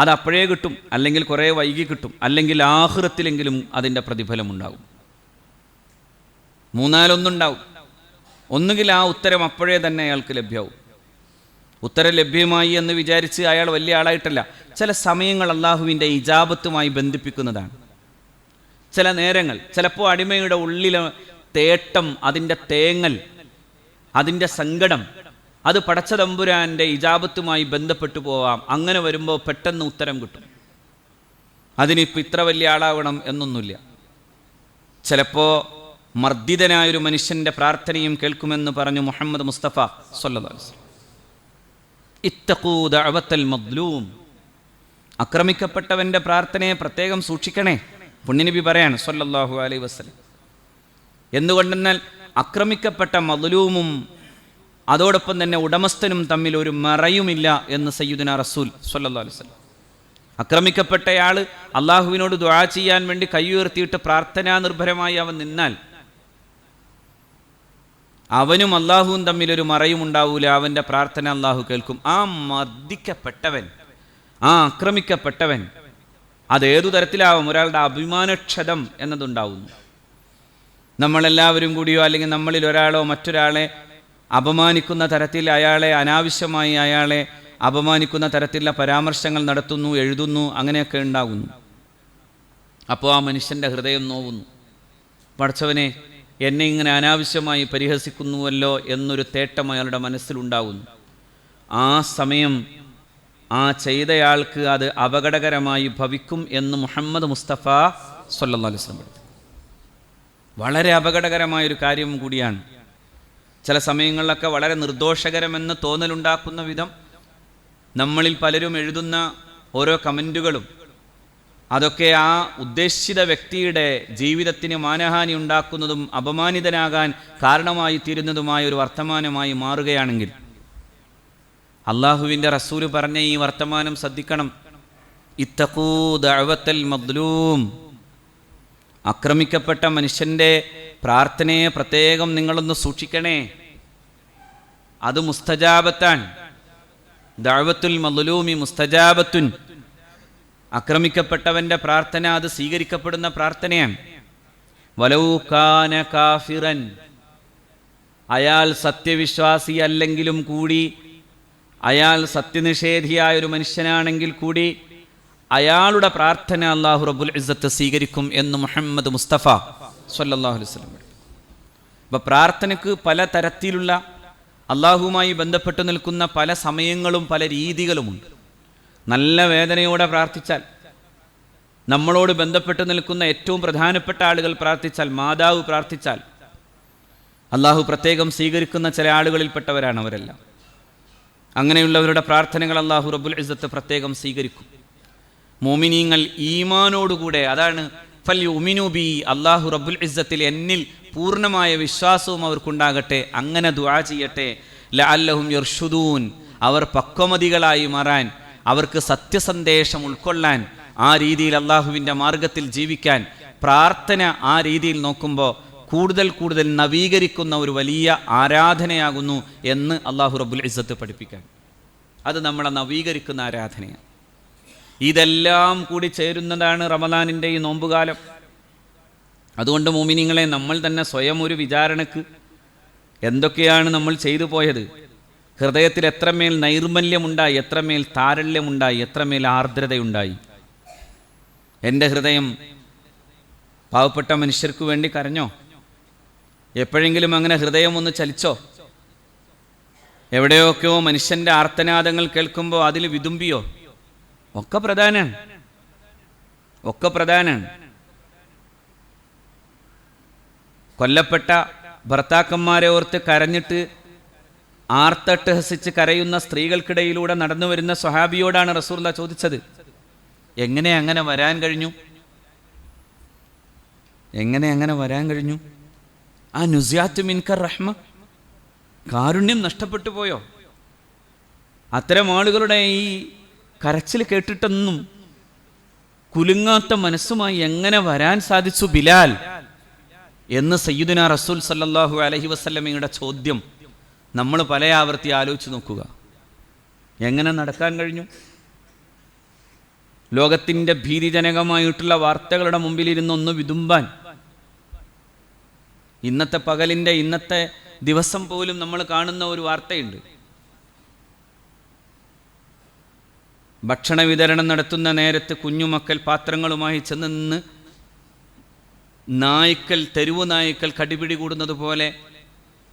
അത് അപ്പോഴേ കിട്ടും, അല്ലെങ്കിൽ കുറേ വൈകി കിട്ടും, അല്ലെങ്കിൽ ആഖിറത്തിലെങ്കിലും അതിൻ്റെ പ്രതിഫലമുണ്ടാകും. 3-1 ഒന്നുകിൽ ആ ഉത്തരം അപ്പോഴേ തന്നെ അയാൾക്ക് ലഭ്യമാവും. ഉത്തരം ലഭ്യമായി എന്ന് വിചാരിച്ച് അയാൾ വലിയ ആളായിട്ടല്ല. ചില സമയങ്ങൾ അള്ളാഹുവിൻ്റെ ഇജാബത്തുമായി ബന്ധിപ്പിക്കുന്നതാണ്. ചില നേരങ്ങൾ, ചിലപ്പോൾ അടിമയുടെ ഉള്ളിലെ തേട്ടം, അതിൻ്റെ തേങ്ങൽ, അതിൻ്റെ സങ്കടം, അത് പടച്ച തമ്പുരാൻ്റെ ഇജാബത്തുമായി ബന്ധപ്പെട്ടു പോവാം. അങ്ങനെ വരുമ്പോൾ പെട്ടെന്ന് ഉത്തരം കിട്ടും. അതിനിപ്പോൾ ഇത്ര വലിയ ആളാവണം എന്നൊന്നുമില്ല. ചിലപ്പോൾ മർദ്ദിതനായൊരു മനുഷ്യൻ്റെ പ്രാർത്ഥനയും കേൾക്കുമെന്ന് പറഞ്ഞു മുഹമ്മദ് മുസ്തഫ സ്വല്ലല്ലാഹു അലൈഹി വസല്ലം. ഇത്തഖൂ ദഅവത്തൽ മദ്ലൂം, ആക്രമിക്കപ്പെട്ടവൻ്റെ പ്രാർത്ഥനയെ പ്രത്യേകം സൂക്ഷിക്കണേ. പുണ്യനബി പറയാണ് സ്വല്ലല്ലാഹു അലൈഹി വസല്ലം. എന്തുകൊണ്ടെന്നാൽ ആക്രമിക്കപ്പെട്ട മദ്ലൂമും അതോടൊപ്പം തന്നെ ഉടമസ്ഥനും തമ്മിൽ ഒരു മറയുമില്ല എന്ന് സയ്യിദുനാ റസൂൽ സ്വല്ലല്ലാഹു അലൈഹി വസല്ലം. ആക്രമിക്കപ്പെട്ടയാൾ അള്ളാഹുവിനോട് ദുആ ചെയ്യാൻ വേണ്ടി കൈ ഉയർത്തിയിട്ട് പ്രാർത്ഥനാ നിർഭരമായി അവൻ നിന്നാൽ അവനും അള്ളാഹുവും തമ്മിലൊരു മറയും ഉണ്ടാവൂല. അവൻ്റെ പ്രാർത്ഥന അള്ളാഹു കേൾക്കും. ആ മർദ്ദിക്കപ്പെട്ടവൻ, ആ ആക്രമിക്കപ്പെട്ടവൻ, അതേതു തരത്തിലാവും, ഒരാളുടെ അഭിമാനക്ഷതം എന്നതുണ്ടാവുന്നു. നമ്മളെല്ലാവരും കൂടിയോ അല്ലെങ്കിൽ നമ്മളിൽ ഒരാളോ മറ്റൊരാളെ അപമാനിക്കുന്ന തരത്തിൽ, അനാവശ്യമായി അയാളെ അപമാനിക്കുന്ന തരത്തിലുള്ള പരാമർശങ്ങൾ നടത്തുന്നു, എഴുതുന്നു, അങ്ങനെയൊക്കെ ഉണ്ടാകുന്നു. അപ്പോൾ ആ മനുഷ്യൻ്റെ ഹൃദയം നോവുന്നു. പടച്ചവനെ, എന്നെ ഇങ്ങനെ അനാവശ്യമായി പരിഹസിക്കുന്നുവല്ലോ എന്നൊരു തേട്ടം അയാളുടെ മനസ്സിലുണ്ടാകുന്നു. ആ സമയം ആ ചെയ്തയാൾക്ക് അത് അപകടകരമായി ഭവിക്കും എന്ന് മുഹമ്മദ് മുസ്തഫ സ്വല്ലല്ലാഹു അലൈഹി വസല്ലം. വളരെ അപകടകരമായൊരു കാര്യം കൂടിയാണ്. ചില സമയങ്ങളിലൊക്കെ വളരെ നിർദോഷകരമെന്ന് തോന്നലുണ്ടാക്കുന്ന വിധം നമ്മളിൽ പലരും എഴുതുന്ന ഓരോ കമൻറ്റുകളും അതൊക്കെ ആ ഉദ്ദേശിത വ്യക്തിയുടെ ജീവിതത്തിന് മാനഹാനി ഉണ്ടാക്കുന്നതും അപമാനിതനാകാൻ കാരണമായി തീരുന്നതുമായ ഒരു വർത്തമാനമായി മാറുകയാണെങ്കിൽ അള്ളാഹുവിൻ്റെ റസൂല് പറഞ്ഞ ഈ വർത്തമാനം ശ്രദ്ധിക്കണം. ഇത്തഖൂ ദഅവത്തൽ മദ്ലൂം, ആക്രമിക്കപ്പെട്ട മനുഷ്യൻ്റെ പ്രാർത്ഥനയെ പ്രത്യേകം നിങ്ങളൊന്ന് സൂക്ഷിക്കണേ. അത് മുസ്തജാബത്താൻ. ദഅവത്തുൽ മദ്ലൂമി മുസ്തജാബത്തുൻ. ആക്രമിക്കപ്പെട്ടവൻ്റെ പ്രാർത്ഥന അത് സ്വീകരിക്കപ്പെടുന്ന പ്രാർത്ഥനയാണ്. വലൗ കാന കാഫിറൻ, അയാൾ സത്യവിശ്വാസി അല്ലെങ്കിലും കൂടി, അയാൾ സത്യനിഷേധിയായൊരു മനുഷ്യനാണെങ്കിൽ കൂടി അയാളുടെ പ്രാർത്ഥന അല്ലാഹു റബ്ബുൽ ഇസ്സത്ത് സ്വീകരിക്കും എന്ന് മുഹമ്മദ് മുസ്തഫ സ്വല്ലല്ലാഹു അലൈഹി വസല്ലം. അപ്പോൾ പ്രാർത്ഥനയ്ക്ക് പല തരത്തിലുള്ള അള്ളാഹുവുമായി ബന്ധപ്പെട്ട് നിൽക്കുന്ന പല സമയങ്ങളും പല രീതികളുമുണ്ട്. നല്ല വേദനയോടെ പ്രാർത്ഥിച്ചാൽ, നമ്മളോട് ബന്ധപ്പെട്ട് നിൽക്കുന്ന ഏറ്റവും പ്രധാനപ്പെട്ട ആളുകൾ പ്രാർത്ഥിച്ചാൽ, മാതാവ് പ്രാർത്ഥിച്ചാൽ അള്ളാഹു പ്രത്യേകം സ്വീകരിക്കുന്ന ചില ആളുകളിൽപ്പെട്ടവരാണ് അവരെല്ലാം. അങ്ങനെയുള്ളവരുടെ പ്രാർത്ഥനകൾ അള്ളാഹു റബ്ബുൽ ഇസ്സത്ത് പ്രത്യേകം സ്വീകരിക്കും. മോമിനീങ്ങൾ ഈമാനോടുകൂടെ, അതാണ് ഫൽയുമിനു ബി, അള്ളാഹു റബ്ബുൽ ഇസ്സത്തിൽ എന്നിൽ പൂർണ്ണമായ വിശ്വാസവും അവർക്കുണ്ടാകട്ടെ, അങ്ങനെ ദുആ ചെയ്യട്ടെ. ലഅല്ലഹും യർഷുദൂൻ, അവർ പക്വമതികളായി മാറാൻ, അവർക്ക് സത്യസന്ദേശം ഉൾക്കൊള്ളാൻ, ആ രീതിയിൽ അള്ളാഹുവിൻ്റെ മാർഗത്തിൽ ജീവിക്കാൻ പ്രാർത്ഥന ആ രീതിയിൽ നോക്കുമ്പോൾ കൂടുതൽ കൂടുതൽ നവീകരിക്കുന്ന ഒരു വലിയ ആരാധനയാകുന്നു എന്ന് അള്ളാഹു റബ്ബുൽ ഇസ്സത്ത് പഠിപ്പിക്കാൻ. അത് നമ്മളെ നവീകരിക്കുന്ന ആരാധനയാണ്. ഇതെല്ലാം കൂടി ചേരുന്നതാണ് റമദാനിൻ്റെ ഈ നോമ്പുകാലം. അതുകൊണ്ട് മോമിനീങ്ങളെ, നമ്മൾ തന്നെ സ്വയം ഒരു വിചാരണക്ക് എന്തൊക്കെയാണ് നമ്മൾ ചെയ്തു പോയത്, ഹൃദയത്തിൽ എത്രമേൽ നൈർമല്യമുണ്ടായി, എത്രമേൽ താരല്യമുണ്ടായി, എത്രമേൽ ആർദ്രതയുണ്ടായി. എൻ്റെ ഹൃദയം പാവപ്പെട്ട മനുഷ്യർക്ക് വേണ്ടി കരഞ്ഞോ? എപ്പോഴെങ്കിലും അങ്ങനെ ഹൃദയം ഒന്ന് ചലിച്ചോ? എവിടെയൊക്കെയോ മനുഷ്യൻ്റെ ആർത്തനാദങ്ങൾ കേൾക്കുമ്പോൾ അതിൽ വിതുമ്പിയോ? ഒക്കെ പ്രധാനമാണ്, ഒക്കെ പ്രധാനമാണ്. കൊല്ലപ്പെട്ട ഭർത്താക്കന്മാരെ ഓർത്ത് കരഞ്ഞിട്ട് ആർത്തട്ടഹസിച്ച് കരയുന്ന സ്ത്രീകൾക്കിടയിലൂടെ നടന്നു വരുന്ന സ്വഹാബിയോടാണ് റസൂലുള്ളാഹി ചോദിച്ചത്, എങ്ങനെ അങ്ങനെ വരാൻ കഴിഞ്ഞു? എങ്ങനെ അങ്ങനെ വരാൻ കഴിഞ്ഞു? ആ നുസിയാത്ത് മിൻക റഹ്മ, കാരുണ്യം നഷ്ടപ്പെട്ടു പോയോ? അത്തരം ആളുകളുടെ ഈ കരച്ചിൽ കേട്ടിട്ടൊന്നും കുലുങ്ങാത്ത മനസ്സുമായി എങ്ങനെ വരാൻ സാധിച്ചു ബിലാൽ എന്ന് സയ്യിദുനാ റസൂൽ സല്ലല്ലാഹു അലൈഹി വസല്ലമയുടെ ചോദ്യം നമ്മൾ പല ആവർത്തി ആലോചിച്ച് നോക്കുക. എങ്ങനെ നടക്കാൻ കഴിഞ്ഞു? ലോകത്തിൻ്റെ ഭീതിജനകമായിട്ടുള്ള വാർത്തകളുടെ മുമ്പിലിരുന്ന് ഒന്ന് വിതുമ്പാൻ, ഇന്നത്തെ പകലിൻ്റെ ഇന്നത്തെ ദിവസം പോലും നമ്മൾ കാണുന്ന ഒരു വാർത്തയുണ്ട്. ഭക്ഷണ വിതരണം നടത്തുന്ന നേരത്ത് കുഞ്ഞുമക്കൾ പാത്രങ്ങളുമായി ചെന്ന് നിന്ന് നായ്ക്കൾ, തെരുവു നായ്ക്കൾ കടിപിടി കൂടുന്നത് പോലെ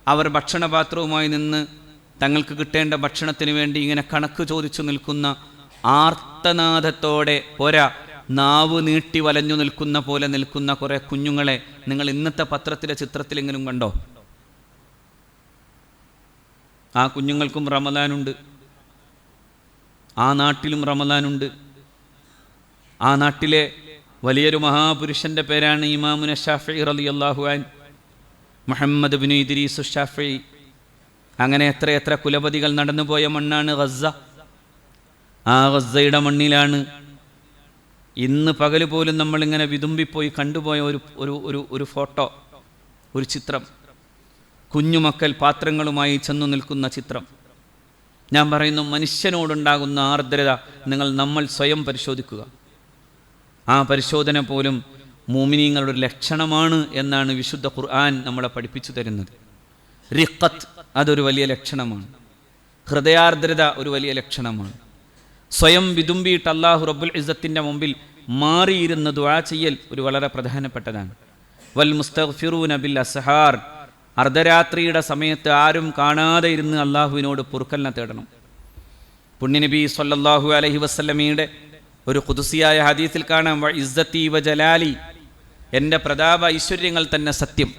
അവർ ഭക്ഷണപാത്രവുമായി നിന്ന് തങ്ങൾക്ക് കിട്ടേണ്ട ഭക്ഷണത്തിന് വേണ്ടി ഇങ്ങനെ കണക്ക് ചോദിച്ചു നിൽക്കുന്ന, ആർത്തനാദത്തോടെ പോരാ നാവ് നീട്ടി വലഞ്ഞു നിൽക്കുന്ന പോലെ നിൽക്കുന്ന കുറേ കുഞ്ഞുങ്ങളെ നിങ്ങൾ ഇന്നത്തെ പത്രത്തിലെ ചിത്രത്തിലെങ്കിലും കണ്ടോ? ആ കുഞ്ഞുങ്ങൾക്കും റമദാനുണ്ട്, ആ നാട്ടിലും റമദാനുണ്ട്. ആ നാട്ടിലെ വലിയൊരു മഹാപുരുഷൻ്റെ പേരാണ് ഇമാമുന ശാഫിഈ റളിയല്ലാഹു അൻഹു, മുഹമ്മദ് ഇബ്നു ഇദ്രീസ് ശാഫിഈ. അങ്ങനെ എത്രയെത്ര കുലപതികൾ നടന്നുപോയ മണ്ണാണ് ഗസ്സ. ആ ഗസ്സയുടെ മണ്ണിലാണ് ഇന്ന് പകൽ പോലും നമ്മളിങ്ങനെ വിതുമ്പിപ്പോയി കണ്ടുപോയ ഒരു ഫോട്ടോ, ഒരു ചിത്രം, കുഞ്ഞുമക്കൾ പാത്രങ്ങളുമായി ചെന്നു നിൽക്കുന്ന ചിത്രം. ഞാൻ പറയുന്നു, മനുഷ്യനോടുണ്ടാകുന്ന ആർദ്രത നമ്മൾ സ്വയം പരിശോധിക്കുക. ആ പരിശോധന പോലും മുഅ്മിനീങ്ങളുടെ ഒരു ലക്ഷണമാണ് എന്നാണ് വിശുദ്ധ ഖുർആൻ നമ്മളെ പഠിപ്പിച്ചു തരുന്നത്. റിഖത്ത് അതൊരു വലിയ ലക്ഷണമാണ്. ഹൃദയാർദ്രത ഒരു വലിയ ലക്ഷണമാണ്. സ്വയം വിതുമ്പിയിട്ട് അല്ലാഹു റബ്ബുൽ ഇസ്സത്തിൻ്റെ മുമ്പിൽ മാറിയിരുന്ന് ദുആ ചെയ്യൽ ഒരു വളരെ പ്രധാനപ്പെട്ടതാണ്. വൽ മുസ്തഗ്ഫിറൂന ബിൽ അസ്ഹാർ, അർദ്ധരാത്രിയുടെ സമയത്ത് ആരും കാണാതെ ഇരുന്ന് അള്ളാഹുവിനോട് പൊറുക്കലിനെ തേടണം. പുണ്യനബി സ്വല്ലല്ലാഹു അലൈഹി വസല്ലമയുടെ ഒരു ഖുദ്സിയായ ഹദീസിൽ കാണാം, വ ഇസ്സത്തി വ ജലാലി, എൻ്റെ പ്രതാപ ഐശ്വര്യങ്ങൾ തന്നെ സത്യം.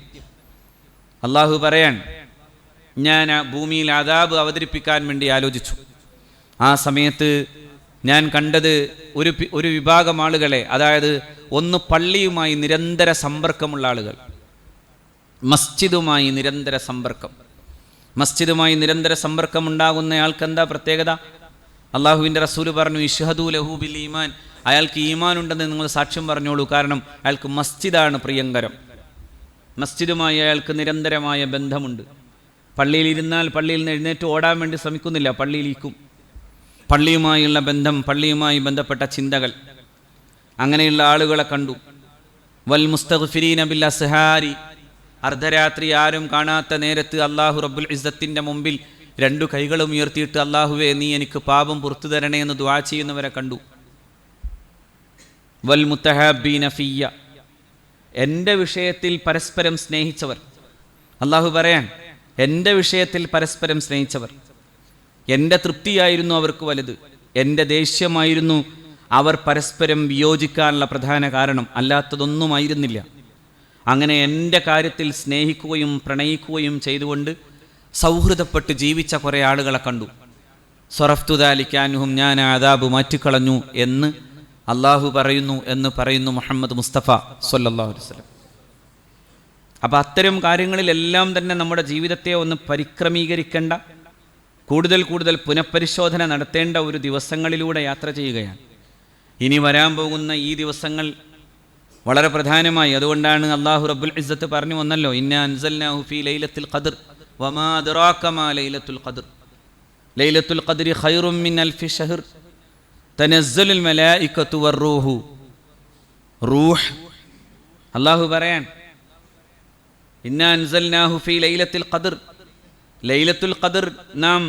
അള്ളാഹു പറയാൻ, ഞാൻ ഭൂമിയിൽ അദാബ് അവതരിപ്പിക്കാൻ വേണ്ടി ആലോചിച്ചു. ആ സമയത്ത് ഞാൻ കണ്ടത് ഒരു വിഭാഗം ആളുകളെ, അതായത് ഒന്ന് പള്ളിയുമായി നിരന്തര സമ്പർക്കമുള്ള ആളുകൾ, മസ്ജിദുമായി നിരന്തര സമ്പർക്കം. മസ്ജിദുമായി നിരന്തര സമ്പർക്കം ഉണ്ടാകുന്ന ആൾക്ക് എന്താ പ്രത്യേകത? അള്ളാഹുവിൻ്റെ റസൂല് പറഞ്ഞു, ഇഷ്ഹദൂ ലഹു ബിൽ ഈമാൻ, അയാൾക്ക് ഈമാൻ ഉണ്ടെന്ന് നിങ്ങൾ സാക്ഷ്യം പറഞ്ഞോളൂ. കാരണം അയാൾക്ക് മസ്ജിദാണ് പ്രിയങ്കരം. മസ്ജിദുമായി അയാൾക്ക് നിരന്തരമായ ബന്ധമുണ്ട്. പള്ളിയിൽ ഇരുന്നാൽ പള്ളിയിൽ നിന്ന് എഴുന്നേറ്റ് ഓടാൻ വേണ്ടി ശ്രമിക്കുന്നില്ല, പള്ളിയിലിരിക്കും. പള്ളിയുമായുള്ള ബന്ധം, പള്ളിയുമായി ബന്ധപ്പെട്ട ചിന്തകൾ, അങ്ങനെയുള്ള ആളുകളെ കണ്ടു. വൽ മുസ്തഗ്ഫിരീന ബിൽ അസ്ഹാരി, അർദ്ധരാത്രി ആരും കാണാത്ത നേരത്ത് അല്ലാഹു റബ്ബുൽ ഇസ്സത്തിൻ്റെ മുമ്പിൽ രണ്ടു കൈകളും ഉയർത്തിയിട്ട്, അല്ലാഹുവേ നീ എനിക്ക് പാപം പുറത്തു തരണേ എന്ന് ദുആ ചെയ്യുന്നവരെ കണ്ടു. വൽ മുത്തഹാബീന ഫിയ്യ, എൻ്റെ വിഷയത്തിൽ പരസ്പരം സ്നേഹിച്ചവർ. അല്ലാഹു പറയാൻ, എൻ്റെ വിഷയത്തിൽ പരസ്പരം സ്നേഹിച്ചവർ. എൻ്റെ തൃപ്തിയായിരുന്നു അവർക്ക് വലുത്, എൻ്റെ ദേഷ്യമായിരുന്നു അവർ പരസ്പരം വിയോജിക്കാനുള്ള പ്രധാന കാരണം, അല്ലാത്തതൊന്നുമായിരുന്നില്ല. അങ്ങനെ എൻ്റെ കാര്യത്തിൽ സ്നേഹിക്കുകയും പ്രണയിക്കുകയും ചെയ്തുകൊണ്ട് സൗഹൃദപ്പെട്ട് ജീവിച്ച കുറേ ആളുകളെ കണ്ടു. സ്വറഫ്തു ദാലിക അൻഹും, ഞാൻ അദാബ് മാറ്റിക്കളഞ്ഞു എന്ന് അള്ളാഹു പറയുന്നു എന്ന് പറയുന്നു മുഹമ്മദ് മുസ്തഫ സ്വല്ലല്ലാഹു അലൈഹി വസല്ലം. അപ്പോൾ അത്തരം കാര്യങ്ങളിലെല്ലാം തന്നെ നമ്മുടെ ജീവിതത്തെ ഒന്ന് പരിക്രമീകരിക്കേണ്ട, കൂടുതൽ കൂടുതൽ പുനഃപരിശോധന നടത്തേണ്ട ഒരു ദിവസങ്ങളിലൂടെ യാത്ര ചെയ്യുകയാണ്. ഇനി വരാൻ പോകുന്ന ഈ ദിവസങ്ങൾ വളരെ പ്രധാനമായി, അതുകൊണ്ടാണ് അല്ലാഹു റബ്ബുൽ ഇസ്സത്ത് പറഞ്ഞു വന്നല്ലോ, ഇന്നാ അൻസൽനാഹു ഫീ ലൈലത്തുൽ ഖദ്ർ വമാ അദ്റാക മാ ലൈലത്തുൽ ഖദ്ർ ലൈലത്തുൽ ഖദ്രി ഖൈറും മിൻ അൽഫി ശഹർ തനസ്സലുൽ മലായികത്തു വറൂഹു. റൂഹ് അല്ലാഹു പറയാൻ, ഇന്നാ അൻസൽനാഹു ഫീ ലൈലത്തുൽ ഖദ്ർ, ലൈലത്തുൽ ഖദ്ർ നാം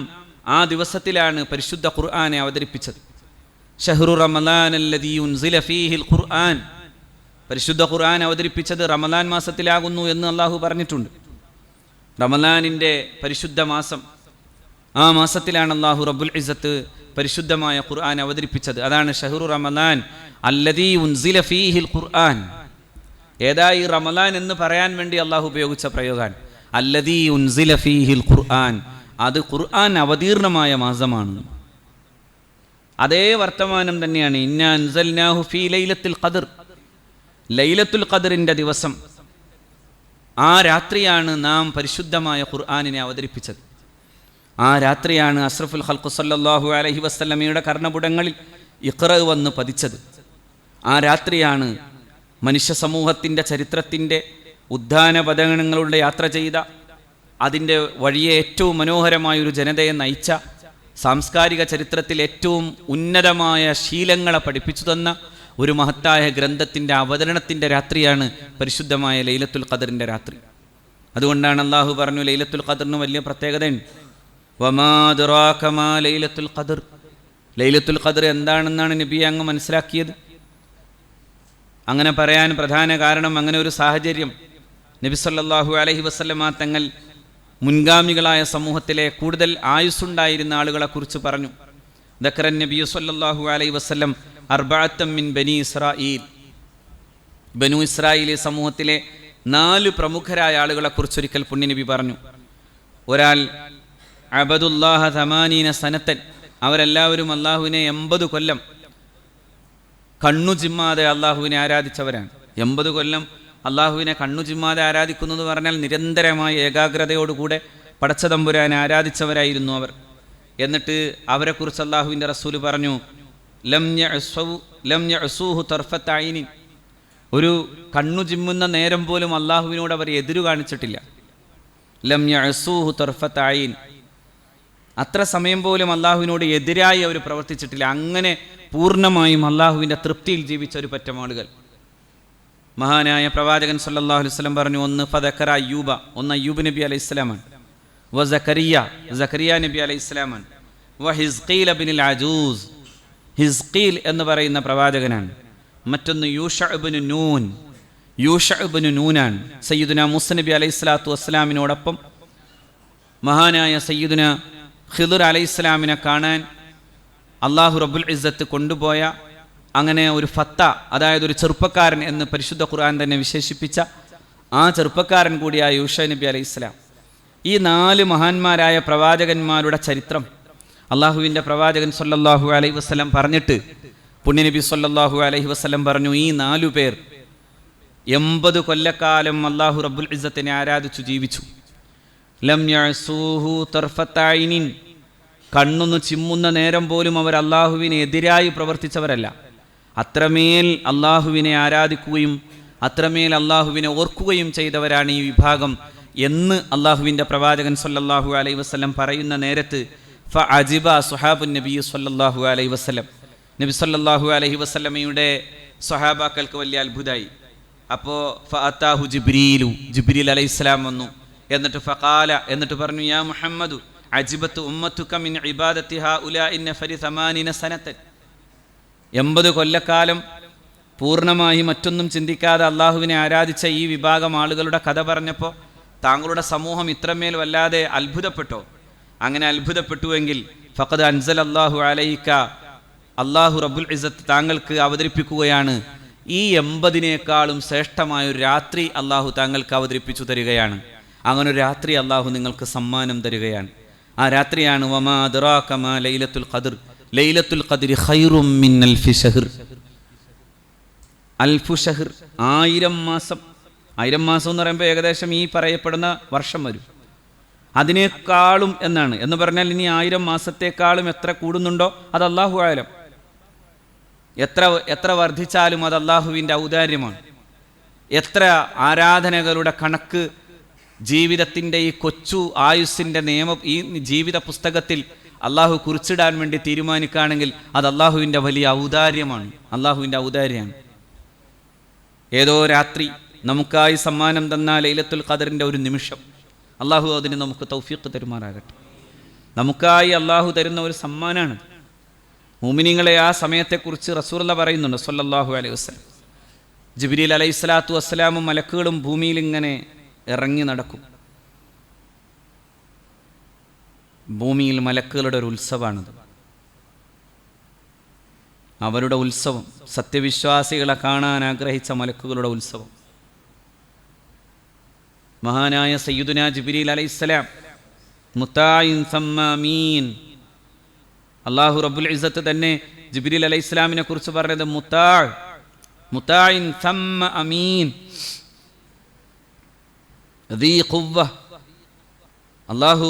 ആ ദിവസത്തിലാണ് പരിശുദ്ധ ഖുർആനെ അവതരിപ്പിച്ചത്. ഷഹ്റു റമളാൻ അല്ലദീ ഉൻസില ഫീഹിൽ ഖുർആൻ, പരിശുദ്ധ ഖുർആൻ അവതരിപ്പിച്ചത് റമളാൻ മാസത്തിലാകുന്നു എന്ന് അള്ളാഹു പറഞ്ഞിട്ടുണ്ട്. റമളാനിൻ്റെ പരിശുദ്ധ മാസം, ആ മാസത്തിലാണ് അള്ളാഹു റബ്ബുൽ ഇസ്സത്ത് പരിശുദ്ധമായ ഖുർആൻ അവതരിപ്പിച്ചത്. അതാണ് ഷഹ്റു റമളാൻ അല്ലദീ ഉൻസില ഫീഹിൽ ഖുർആൻ. ഏതാ ഈ റമളാൻ എന്ന് പറയാൻ വേണ്ടി അള്ളാഹു ഉപയോഗിച്ച പ്രയോഗമാണ് അല്ലദീ ഉൻസില ഫീഹിൽ ഖുർആൻ. അത് ഖുർആൻ അവതീർണമായ മാസമാണ്. അതേ വർത്തമാനം തന്നെയാണ് ഇന്നാ അൻസൽനാഹു ഫീ ലൈലത്തുൽ ഖദ്ർ, ലൈലത്തുൽ ഖദ്റിൻ്റെ ദിവസം, ആ രാത്രിയാണ് നാം പരിശുദ്ധമായ ഖുർആനിനെ അവതരിപ്പിച്ചത്. ആ രാത്രിയാണ് അഷ്റഫുൽ ഖൽഖ് സല്ലല്ലാഹു അലൈഹി വസല്ലമയുടെ കർണപുടങ്ങളിൽ ഇഖ്റ വന്ന് പതിച്ചത്. ആ രാത്രിയാണ് മനുഷ്യ സമൂഹത്തിൻ്റെ ചരിത്രത്തിൻ്റെ ഉദ്ധാന പതനങ്ങളുടെ യാത്ര ചെയ്ത, അതിൻ്റെ വഴിയെ ഏറ്റവും മനോഹരമായൊരു ജനതയെ നയിച്ച, സാംസ്കാരിക ചരിത്രത്തിൽ ഏറ്റവും ഉന്നതമായ ശീലങ്ങളെ പഠിപ്പിച്ചു തന്ന ഒരു മഹത്തായ ഗ്രന്ഥത്തിൻ്റെ അവതരണത്തിൻ്റെ രാത്രിയാണ് പരിശുദ്ധമായ ലൈലത്തുൽ ഖദ്റിൻ്റെ രാത്രി. അതുകൊണ്ടാണ് അല്ലാഹു പറഞ്ഞു, ലൈലത്തുൽ ഖദ്റിന് വലിയ പ്രത്യേകതയുണ്ട്. വമാ അദ്റാക മാ ലൈലത്തുൽ ഖദ്ർ, ലൈലത്തുൽ ഖദ്ർ എന്താണെന്നാണ് നബി അങ്ങ് മനസ്സിലാക്കിയത്. അങ്ങനെ പറയാൻ പ്രധാന കാരണം, അങ്ങനെ ഒരു സാഹചര്യം നബി സല്ലല്ലാഹു അലൈഹി വസല്ലമ തങ്ങൾ മുൻഗാമികളായ സമൂഹത്തിലെ കൂടുതൽ ആയുസ്സുണ്ടായിരുന്ന ആളുകളെക്കുറിച്ച് പറഞ്ഞു. ദക്കറൻ നബി സല്ലല്ലാഹു അലൈഹി വസല്ലം അർബഅത്തൻ മിൻ ബനി ഇസ്രായീൽ, ബനു ഇസ്രായേലി സമൂഹത്തിലെ 4 പ്രമുഖരായ ആളുകളെക്കുറിച്ചൊരിക്കൽ പുണ്യനബി പറഞ്ഞു. ഒരാൾ അബദുല്ലാഹ 80 സനത്തൻ, അവരെല്ലാവരും അള്ളാഹുവിനെ 80 കൊല്ലം കണ്ണു ചിമ്മാതെ അള്ളാഹുവിനെ ആരാധിച്ചവരാണ്. 80 കൊല്ലം അള്ളാഹുവിനെ കണ്ണു ചിമ്മാതെ ആരാധിക്കുന്നത് പറഞ്ഞാൽ നിരന്തരമായ ഏകാഗ്രതയോടുകൂടെ പടച്ചതമ്പുരാനെ ആരാധിച്ചവരായിരുന്നു അവർ. എന്നിട്ട് അവരെക്കുറിച്ച് അള്ളാഹുവിൻ്റെ റസൂല് പറഞ്ഞു, ലം യഅസൂഹു തർഫത ഐനിൻ, ഒരു കണ്ണു ചിമ്മുന്ന നേരം പോലും അള്ളാഹുവിനോട് അവർ എതിരു കാണിച്ചിട്ടില്ല. ലം യഅസൂഹു തർഫത ഐൻ, അത്ര സമയം പോലും അള്ളാഹുവിനോട് എതിരായി അവർ പ്രവർത്തിച്ചിട്ടില്ല. അങ്ങനെ പൂർണ്ണമായും അള്ളാഹുവിൻ്റെ തൃപ്തിയിൽ ജീവിച്ച ഒരു പറ്റം ആളുകൾ. മഹാനായ പ്രവാചകൻ സല്ലല്ലാഹു അലൈഹി വസല്ലം പറഞ്ഞു, ഒന്ന് ഫദക്കറ അയ്യൂബ, ഒന്ന് അയ്യൂബ് നബി അലൈഹി സ്വലാമാണ്. വ സക്കരിയ നബി അലൈഹി സ്വലാമാണ്. വ ഹിസ്ഖീൽ ഇബ്നുൽ അജൂസ്, ഹിസ്ഖീൽ എന്ന് പറയുന്ന പ്രവാചകനാണ്. മറ്റൊന്ന് യൂഷഅ ഇബ്നു നൂനാണ്. സയ്യിദുന മൂസ നബി അലൈഹി സ്വലാത്തു വസ്സലാമിനോടൊപ്പം മഹാനായ സയ്യിദുന ഖിദ്ർ അലൈഹി സ്വലാമിനെ കാണാൻ അള്ളാഹു റബ്ബുൽ ഇസ്സത്ത് കൊണ്ടുപോയ, അങ്ങനെ ഒരു ഫത്ത, അതായത് ഒരു ചെറുപ്പക്കാരൻ എന്ന് പരിശുദ്ധ ഖുർആൻ തന്നെ വിശേഷിപ്പിച്ച ആ ചെറുപ്പക്കാരൻ കൂടിയായ യൂഷഅ നബി അലൈഹി സ്വലാം. ഈ 4 മഹാന്മാരായ പ്രവാചകന്മാരുടെ ചരിത്രം അള്ളാഹുവിൻ്റെ പ്രവാചകൻ സല്ലല്ലാഹു അലൈഹി വസല്ലം പറഞ്ഞിട്ട് പുണ്യനബി സല്ലല്ലാഹു അലൈഹി വസല്ലം പറഞ്ഞു, ഈ 4 പേർ 80 കൊല്ലക്കാലം അള്ളാഹു റബ്ബുൽ ഇസ്സത്തിനെ ആരാധിച്ചു ജീവിച്ചു. ലം യഅസൂഹു തർഫത ഐനിൻ, കണ്ണൊന്ന് ചിമ്മുന്ന നേരം പോലും അവർ അള്ളാഹുവിനെ എതിരായി പ്രവർത്തിച്ചവരല്ല. അത്രമേൽ അള്ളാഹുവിനെ ആരാധിക്കുകയും അത്രമേൽ അള്ളാഹുവിനെ ഓർക്കുകയും ചെയ്തവരാണ് ഈ വിഭാഗം എന്ന് അള്ളാഹുവിൻ്റെ പ്രവാചകൻ സല്ലല്ലാഹു അലൈഹി വസല്ലം പറയുന്ന നേരത്ത് ഫഅജിബ സ്വഹാബുൻ നബി സല്ലല്ലാഹു അലൈഹി വസല്ലം, നബി സല്ലല്ലാഹു അലൈഹി വസല്ലമയുടെ സ്വഹാബാക്കൾക്ക് വലിയ അത്ഭുതമായി. അപ്പോൾ ഫഅതാഹു ജിബ്രീൽ അലൈഹിസ്സലാം വന്നു. എന്നിട്ട് ഫഖാല, എന്നിട്ട് പറഞ്ഞു, യാ മുഹമ്മദു അജിബത്തു ഉമ്മത്തുക മിൻ ഇബാദത്തി ഹഉലാഇ നഫരി 80 സനതൻ, 80 കൊല്ലക്കാലം പൂർണ്ണമായി മറ്റൊന്നും ചിന്തിക്കാതെ അള്ളാഹുവിനെ ആരാധിച്ച ഈ വിഭാഗം ആളുകളുടെ കഥ പറഞ്ഞപ്പോൾ താങ്കളുടെ സമൂഹം ഇത്രമേൽ വല്ലാതെ അത്ഭുതപ്പെട്ടോ? അങ്ങനെ അത്ഭുതപ്പെട്ടുവെങ്കിൽ ഫഖദ് അൻസലല്ലാഹു അലൈക, അള്ളാഹു റബ്ബുൽ ഇസ്സത്ത് താങ്കൾക്ക് അവതരിപ്പിക്കുകയാണ്, ഈ 80-നേക്കാളും ശ്രേഷ്ഠമായൊരു രാത്രി അള്ളാഹു താങ്കൾക്ക് അവതരിപ്പിച്ചു തരികയാണ്. അങ്ങനെ ഒരു രാത്രി അള്ളാഹു നിങ്ങൾക്ക് സമ്മാനം തരികയാണ്. ആ രാത്രിയാണ് വമാ അദ്റാക മാ ലൈലത്തുൽ ഖദ്ർ, ലൈലത്തുൽ ഖദ്രി ഖൈറും മിൻ അൽഫി ഷഹർ. അൽഫു ഷഹർ, 1000 മാസം. 1000 മാസം എന്ന് പറയുമ്പോൾ ഏകദേശം ഈ പറയപ്പെടുന്ന വർഷം വരും. അതിനേക്കാളും എന്നാണ്. എന്ന് പറഞ്ഞാൽ ഇനി 1000 മാസത്തേക്കാളും എത്ര കൂടുന്നുണ്ടോ അത് അല്ലാഹു ആലം. എത്ര വർദ്ധിച്ചാലും അത് അള്ളാഹുവിൻ്റെ ഔദാര്യമാണ്. എത്ര ആരാധനകളുടെ കണക്ക് ജീവിതത്തിൻ്റെ ഈ കൊച്ചു ആയുസ്സിൻ്റെ ഈ ജീവിത പുസ്തകത്തിൽ അള്ളാഹു കുറിച്ചിടാൻ വേണ്ടി തീരുമാനിക്കുകയാണെങ്കിൽ അത് അള്ളാഹുവിൻ്റെ വലിയ ഔദാര്യമാണ്, അള്ളാഹുവിൻ്റെ ഔദാര്യമാണ്. ഏതോ രാത്രി നമുക്കായി സമ്മാനം തന്ന ലൈലത്തുൽ ഖദറിൻ്റെ ഒരു നിമിഷം, അള്ളാഹു അതിന് നമുക്ക് തൗഫീഖ് തരുമാറാകട്ടെ. നമുക്കായി അള്ളാഹു തരുന്ന ഒരു സമ്മാനമാണ്. മുഅ്മിനീങ്ങളെ ആ സമയത്തെക്കുറിച്ച് റസൂലുള്ളാഹി പറയുന്നുണ്ട് സ്വല്ലല്ലാഹു അലൈഹി വസല്ലം. ജിബ്രീൽ അലൈഹിസ്സലാത്തു വസ്സലാമും മലക്കുകളും ഭൂമിയിൽ ഇങ്ങനെ ഇറങ്ങി നടക്കും. ഭൂമിയിൽ മലക്കുകളുടെ ഒരു ഉത്സവമാണത്. അവരുടെ ഉത്സവം, സത്യവിശ്വാസികളെ കാണാൻ ആഗ്രഹിച്ച മലക്കുകളുടെ ഉത്സവം. മഹാനായ സയ്യിദുനാ ജിബ്രീൽ അലൈഹിസ്സലാം മുതാഇൻ സമ്മ അമീൻ, അല്ലാഹു റബ്ബുൽ ഇസ്സത്ത് തന്നെ ജിബ്രീൽ അലൈഹിസ്സലാമിനെ കുറിച്ച് പറഞ്ഞത് മുതാഇൻ സമ്മ അമീൻ ദീ ഖുവ്വ. അല്ലാഹു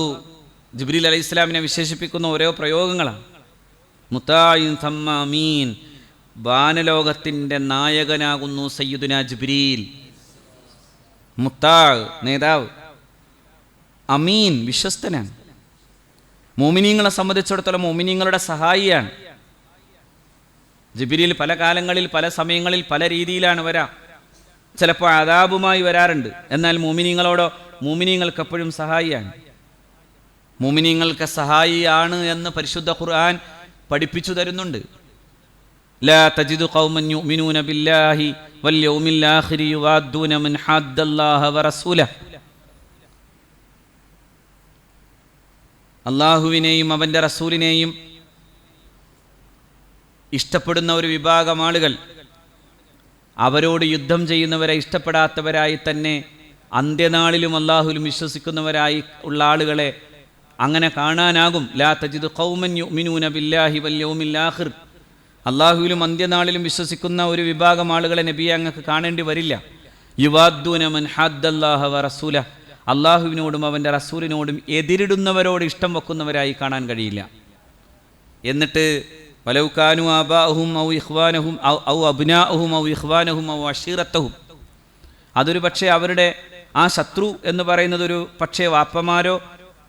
ജിബ്രീൽ അലൈഹിസ്സലാമിനെ വിശേഷിപ്പിക്കുന്ന ഓരോ പ്രയോഗങ്ങളാണ്. മുതാഇൻ സമ്മ അമീൻ, വാനലോകത്തിൻ്റെ നായകനാകുന്നു സയ്യിദുനാ ജിബ്രീൽ. മുത്താ, നേതാവ്. അമീൻ, വിശ്വസ്തനാണ്. മുഅ്മിനീങ്ങളെ സംബന്ധിച്ചിടത്തോളം മുഅ്മിനീങ്ങളുടെ സഹായിയാണ് ജിബ്രീൽ. പല കാലങ്ങളിൽ പല സമയങ്ങളിൽ പല രീതിയിലാണ് വരാം. ചിലപ്പോൾ അദാബുമായി വരാറുണ്ട്. എന്നാൽ മുഅ്മിനീങ്ങളോടോ, മുഅ്മിനീങ്ങൾക്ക് എപ്പോഴും സഹായിയാണ്. മുഅ്മിനീങ്ങൾക്ക് സഹായിയാണ് എന്ന് പരിശുദ്ധ ഖുർആൻ പഠിപ്പിച്ചു തരുന്നുണ്ട്. ലാ തജിദു ഖൗമൻ യുഅ്മിനൂന ബില്ലാഹി വൽ യൗമിൽ ആഖിരി യുവാദ്ദൂന മൻ ഹദ്ദല്ലാഹ വറസൂലഹു. അല്ലാഹുവിനെയും അവൻ്റെ റസൂലിനെയും ഇഷ്ടപ്പെടുന്ന ഒരു വിഭാഗം ആളുകൾ അവരോട് യുദ്ധം ചെയ്യുന്നവരെ ഇഷ്ടപ്പെടാത്തവരായി തന്നെ അന്ത്യനാളിലും അല്ലാഹുവിലും വിശ്വസിക്കുന്നവരായി ഉള്ള ആളുകളെ അങ്ങനെ കാണാനാകും. ലാ തജിദു ഖൗമൻ യുഅ്മിനൂന ബില്ലാഹി വൽ യൗമിൽ ആഖിർ, അല്ലാഹുവിലും അന്ത്യനാളിലും വിശ്വസിക്കുന്ന ഒരു വിഭാഗം ആളുകളെ നബിയെ അങ്ങക്ക് കാണേണ്ടി വരില്ല. യുവാദ്ദൂന മൻ ഹദ്ദല്ലാഹ വറസൂലഹു, അല്ലാഹുവിനോടും അവൻ്റെ റസൂലിനോടും എതിരിടുന്നവരോട് ഇഷ്ടം വെക്കുന്നവരായി കാണാൻ കഴിയില്ല. എന്നിട്ട് വലൗ കാനു ആബാഅഹും ഔ ഇഖ്വാനഹും ഔ അബ്നാഅഹും ഔ ഇഖ്വാനഹും ഔ അശീറത്തഹും, അതൊരു പക്ഷേ അവരുടെ ആ ശത്രു എന്ന് പറയുന്നത് ഒരു പക്ഷേ വാപ്പമാരോ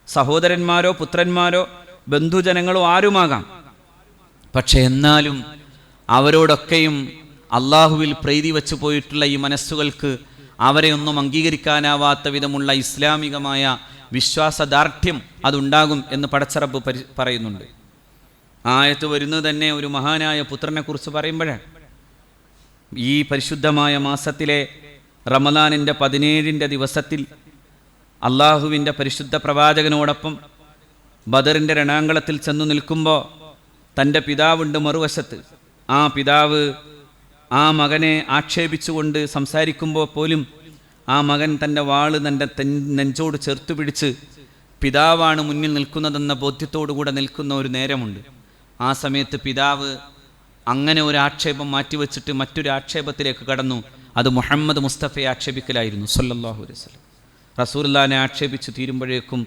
സഹോദരന്മാരോ പുത്രന്മാരോ ബന്ധുജനങ്ങളോ ആരുമാകാം. പക്ഷെ എന്നാലും അവരോടൊക്കെയും അള്ളാഹുവിൽ പ്രീതി വെച്ചു പോയിട്ടുള്ള ഈ മനസ്സുകൾക്ക് അവരെ ഒന്നും അംഗീകരിക്കാനാവാത്ത വിധമുള്ള ഇസ്ലാമികമായ വിശ്വാസദാർഢ്യം അതുണ്ടാകും എന്ന് പടച്ചറബ് പറയുന്നുണ്ട്. ആയത്ത് വരുന്നത് തന്നെ ഒരു മഹാനായ പുത്രനെക്കുറിച്ച് പറയുമ്പോഴാണ്. ഈ പരിശുദ്ധമായ മാസത്തിലെ റമദാനിൻ്റെ 17 ദിവസത്തിൽ അള്ളാഹുവിൻ്റെ പരിശുദ്ധ പ്രവാചകനോടൊപ്പം ബദറിൻ്റെ രണാങ്കളത്തിൽ ചെന്നു നിൽക്കുമ്പോൾ തൻ്റെ പിതാവുണ്ട് മറുവശത്ത്. ആ പിതാവ് ആ മകനെ ആക്ഷേപിച്ചുകൊണ്ട് സംസാരിക്കുമ്പോൾ പോലും ആ മകൻ തൻ്റെ വാള് തൻ്റെ നെഞ്ചോട് ചേർത്ത് പിടിച്ച് പിതാവാണ് മുന്നിൽ നിൽക്കുന്നതെന്ന ബോധ്യത്തോടുകൂടെ നിൽക്കുന്ന ഒരു നേരമുണ്ട്. ആ സമയത്ത് പിതാവ് അങ്ങനെ ഒരു ആക്ഷേപം മാറ്റിവെച്ചിട്ട് മറ്റൊരു ആക്ഷേപത്തിലേക്ക് കടന്നു. അത് മുഹമ്മദ് മുസ്തഫയെ ആക്ഷേപിക്കലായിരുന്നു സല്ലല്ലാഹു അലൈഹി വസല്ലം. റസൂലുള്ളാഹിനെ ആക്ഷേപിച്ച് തീരുമ്പോഴേക്കും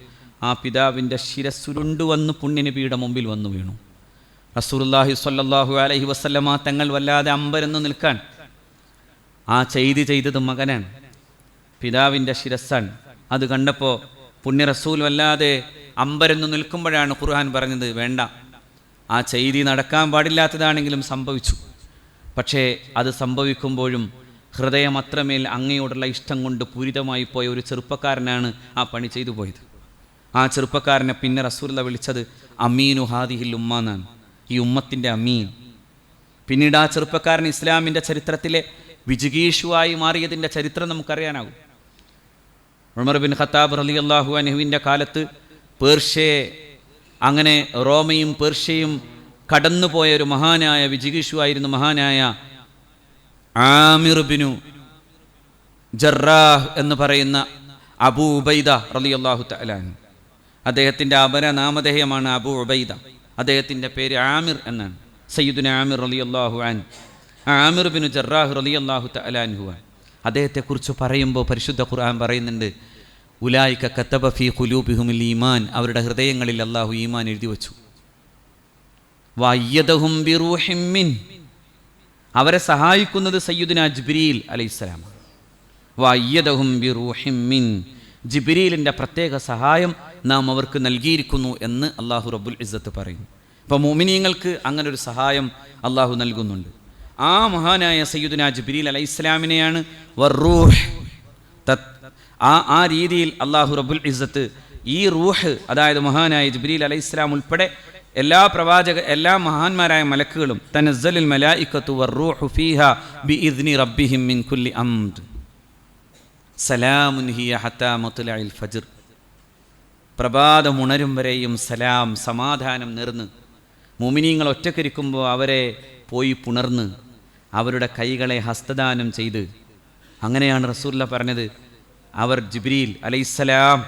ആ പിതാവിൻ്റെ ശിരസ്സുരുണ്ടുവന്ന് പുണ്യനബിയുടെ മുമ്പിൽ വന്നു വീണു. റസൂലുള്ളാഹി സ്വല്ലല്ലാഹു അലൈഹി വസല്ലമ തങ്ങൾ വല്ലാതെ അമ്പരന്ന് നിൽക്കാൻ. ആ ചെയ്തത് മകനാണ്, പിതാവിൻ്റെ ശിരസ്സാണ്. അത് കണ്ടപ്പോൾ പുണ്യ റസൂൽ വല്ലാതെ അമ്പരന്ന് നിൽക്കുമ്പോഴാണ് ഖുർആൻ പറഞ്ഞത്, വേണ്ട, ആ ചെയ്തി നടക്കാൻ പാടില്ലാത്തതാണെങ്കിലും സംഭവിച്ചു. പക്ഷേ അത് സംഭവിക്കുമ്പോഴും ഹൃദയം അത്രമേൽ അങ്ങയോടുള്ള ഇഷ്ടം കൊണ്ട് പൂരിതമായി പോയ ഒരു ചെറുപ്പക്കാരനാണ് ആ പണി ചെയ്തു പോയത്. ആ ചെറുപ്പക്കാരനെ പിന്നെ റസൂലുള്ള വിളിച്ചത് അമീനു ഹാദിഹിൽ ഉമ്മ എന്നാണ്, ഈ ഉമ്മത്തിൻ്റെ അമീൻ. പിന്നീട് ആ ചെറുപ്പക്കാരൻ ഇസ്ലാമിൻ്റെ ചരിത്രത്തിലെ വിജിഗീഷുവായി മാറിയതിൻ്റെ ചരിത്രം നമുക്കറിയാനാകും. ഉമർ ബിൻ ഖത്താബ് റളിയല്ലാഹു അൻഹുവിൻ്റെ കാലത്ത് പേർഷ്യയെ, അങ്ങനെ റോമയും പേർഷ്യയും കടന്നുപോയ ഒരു മഹാനായ വിജിഗീഷുവായിരുന്നു മഹാനായ ആമിർ ബിനു ജറാഹ് എന്ന് പറയുന്ന അബൂ ഉബൈദ റളിയല്ലാഹു തആല അൻഹു. അദ്ദേഹത്തിൻ്റെ അപരനാമധേയമാണ് അബൂ ഉബൈദ. അദ്ദേഹത്തിൻ്റെ പേര് ആമിർ എന്നാണ്. സയ്യിദുന ആമിർ റളിയല്ലാഹു അൻഹു, ആമിർ ബിനു ജറാഹ് റളിയല്ലാഹു തആല അൻഹു. അദ്ദേഹത്തെക്കുറിച്ച് പറയുമ്പോൾ പരിശുദ്ധ ഖുർആൻ പറയുന്നുണ്ട്, ഉലായിക കതബ ഫീ ഖുലൂബിഹിമുൽ ഈമാൻ, അവരുടെ ഹൃദയങ്ങളിൽ അല്ലാഹു ഈമാൻ എഴുതി വച്ചു. വഅയ്യദഹും ബിറൂഹിൻ മിൻ, അവരെ സഹായിക്കുന്നത് സയ്യിദുന ജിബ്രീൽ അലൈഹിസ്സലാം. വഅയ്യദഹും ബിറൂഹിൻ മിൻ, ജിബ്രീലിൻ്റെ പ്രത്യേക സഹായം നാം അവർക്ക് നൽകിയിരിക്കുന്നു എന്ന് അല്ലാഹു റബ്ബുൽ ഇസ്സത്ത് പറയുന്നു. അപ്പോൾ മുഅ്മിനീങ്ങൾക്ക് അങ്ങനെ ഒരു സഹായം അല്ലാഹു നൽകുന്നുണ്ട്. ആ മഹാനായ സയ്യിദുന ജിബ്രീൽ അലൈഹിസ്സലാമിനെയാണ് വറൂഹ്, ആ രീതിയിൽ അല്ലാഹു റബ്ബുൽ ഇസ്സത്ത് ഈ റൂഹ്, അതായത് മഹാനായ ജിബ്രീൽ അലൈഹിസ്സലാം ഉൾപ്പെടെ എല്ലാ മഹാന്മാരായ മലക്കുകളും തനസ്സലുൽ മലായികത്തു വറൂഹു ഫീഹാ ബിഇദ്നി റബ്ബിഹിം മിൻ കുല്ലി അംർ സലാമുൻ ഹിയ ഹത്താ മത്ലഇൽ ഫജ്ർ, പ്രഭാതമുണരും വരെയും സലാം, സമാധാനം നേർന്ന് മുഅ്മിനീങ്ങൾ ഒറ്റക്കിരിക്കുമ്പോൾ അവരെ പോയി പുണർന്ന് അവരുടെ കൈകളെ ഹസ്തദാനം ചെയ്ത്, അങ്ങനെയാണ് റസൂലുള്ളാഹി പറഞ്ഞത്, അവർ ജിബ്രീൽ അലൈഹിസ്സലാം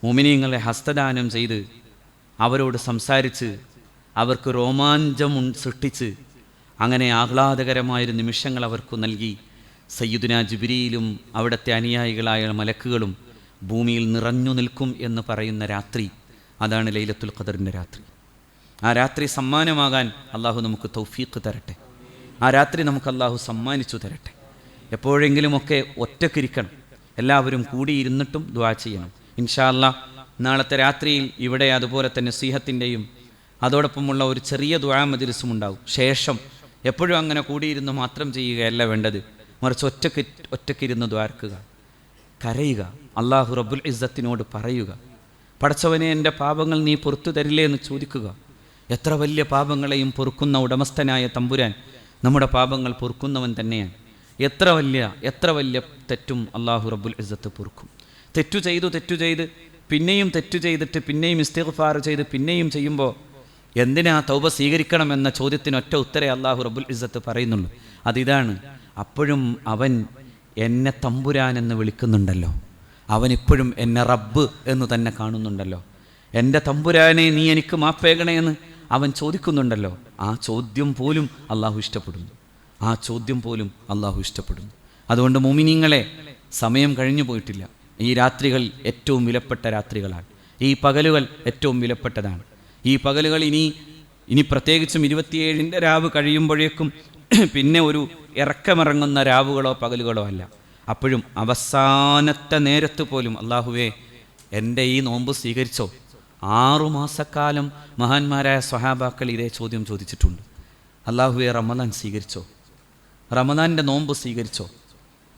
മുഅ്മിനീങ്ങളെ ഹസ്തദാനം ചെയ്ത് അവരോട് സംസാരിച്ച് അവർക്ക് രോമാഞ്ചം സൃഷ്ടിച്ച് അങ്ങനെ ആഹ്ലാദകരമായൊരു നിമിഷങ്ങൾ അവർക്ക് നൽകി. സയ്യിദുന ജിബ്രീലും അവിടുത്തെ അനുയായികളായ മലക്കുകളും ഭൂമിയിൽ നിറഞ്ഞു നിൽക്കും എന്ന് പറയുന്ന രാത്രി, അതാണ് ലൈലത്തുൽ ഖദറിൻ്റെ രാത്രി. ആ രാത്രി സമ്മാനമാകാൻ അള്ളാഹു നമുക്ക് തൗഫീഖ് തരട്ടെ. ആ രാത്രി നമുക്ക് അള്ളാഹു സമ്മാനിച്ചു തരട്ടെ. എപ്പോഴെങ്കിലുമൊക്കെ ഒറ്റക്കിരിക്കണം, എല്ലാവരും കൂടിയിരുന്നിട്ടും ദുആ ചെയ്യണം. ഇൻഷാ അല്ലാഹ് നാളത്തെ രാത്രിയിൽ ഇവിടെ അതുപോലെ തന്നെ നസീഹത്തിൻ്റെയും അതോടൊപ്പമുള്ള ഒരു ചെറിയ ദുആ മജ്ലിസും ഉണ്ടാവും. ശേഷം എപ്പോഴും അങ്ങനെ കൂടിയിരുന്ന് മാത്രം ചെയ്യുകയല്ല വേണ്ടത്, മറിച്ച് ഒറ്റക്കിരുന്ന് ദ്വാർക്കുക, കരയുക, അല്ലാഹു റബ്ബുൽ ഇസ്സത്തിനോട് പറയുക, പടച്ചവനെ എൻ്റെ പാപങ്ങൾ നീ പുറത്തു തരില്ലേ എന്ന് ചോദിക്കുക. എത്ര വലിയ പാപങ്ങളെയും പൊറുക്കുന്ന ഉടമസ്ഥനായ തമ്പുരാൻ നമ്മുടെ പാപങ്ങൾ പൊറുക്കുന്നവൻ തന്നെയാണ്. എത്ര വലിയ തെറ്റും അല്ലാഹു റബ്ബുൽ ഇസ്സത്ത് പൊറുക്കും. തെറ്റു ചെയ്ത് പിന്നെയും തെറ്റു ചെയ്തിട്ട് പിന്നെയും ഇസ്തിഗ്ഫാർ ചെയ്ത് പിന്നെയും ചെയ്യുമ്പോൾ എന്തിനാ തൗബ സ്വീകരിക്കണമെന്ന ചോദ്യത്തിന് ഒറ്റ ഉത്തരേ അല്ലാഹു റബ്ബുൽ ഇസ്സത്ത് പറയുന്നുള്ളൂ. അതിതാണ്, അപ്പോഴും അവൻ എന്നെ തമ്പുരാൻ എന്ന് വിളിക്കുന്നുണ്ടല്ലോ, അവനിപ്പോഴും എന്നെ റബ്ബ് എന്ന് തന്നെ കാണുന്നുണ്ടല്ലോ, എൻ്റെ തമ്പുരാനെ നീ എനിക്ക് മാപ്പേകണേ എന്ന് അവൻ ചോദിക്കുന്നുണ്ടല്ലോ. ആ ചോദ്യം പോലും അല്ലാഹു ഇഷ്ടപ്പെടുന്നു. അതുകൊണ്ട് മുഅ്മിനീങ്ങളെ, സമയം കഴിഞ്ഞു പോയിട്ടില്ല. ഈ രാത്രികൾ ഏറ്റവും വിലപ്പെട്ട രാത്രികളാണ്. ഈ പകലുകൾ ഏറ്റവും വിലപ്പെട്ടതാണ്. ഈ പകലുകൾ ഇനി ഇനി പ്രത്യേകിച്ചും 27-ൻ്റെ രാവ് കഴിയുമ്പോഴേക്കും പിന്നെ ഒരു ഇറക്കമിറങ്ങുന്ന രാവുകളോ പകലുകളോ അല്ല. അപ്പോഴും അവസാനത്തെ നേരത്ത് പോലും അള്ളാഹുവേ എൻ്റെ ഈ നോമ്പ് സ്വീകരിച്ചോ. 6 മാസക്കാലം മഹാന്മാരായ സ്വഹാബാക്കൾ ഇതേ ചോദ്യം ചോദിച്ചിട്ടുണ്ട്. അള്ളാഹുവേ റമദാൻ സ്വീകരിച്ചോ, റമദാൻ്റെ നോമ്പ് സ്വീകരിച്ചോ?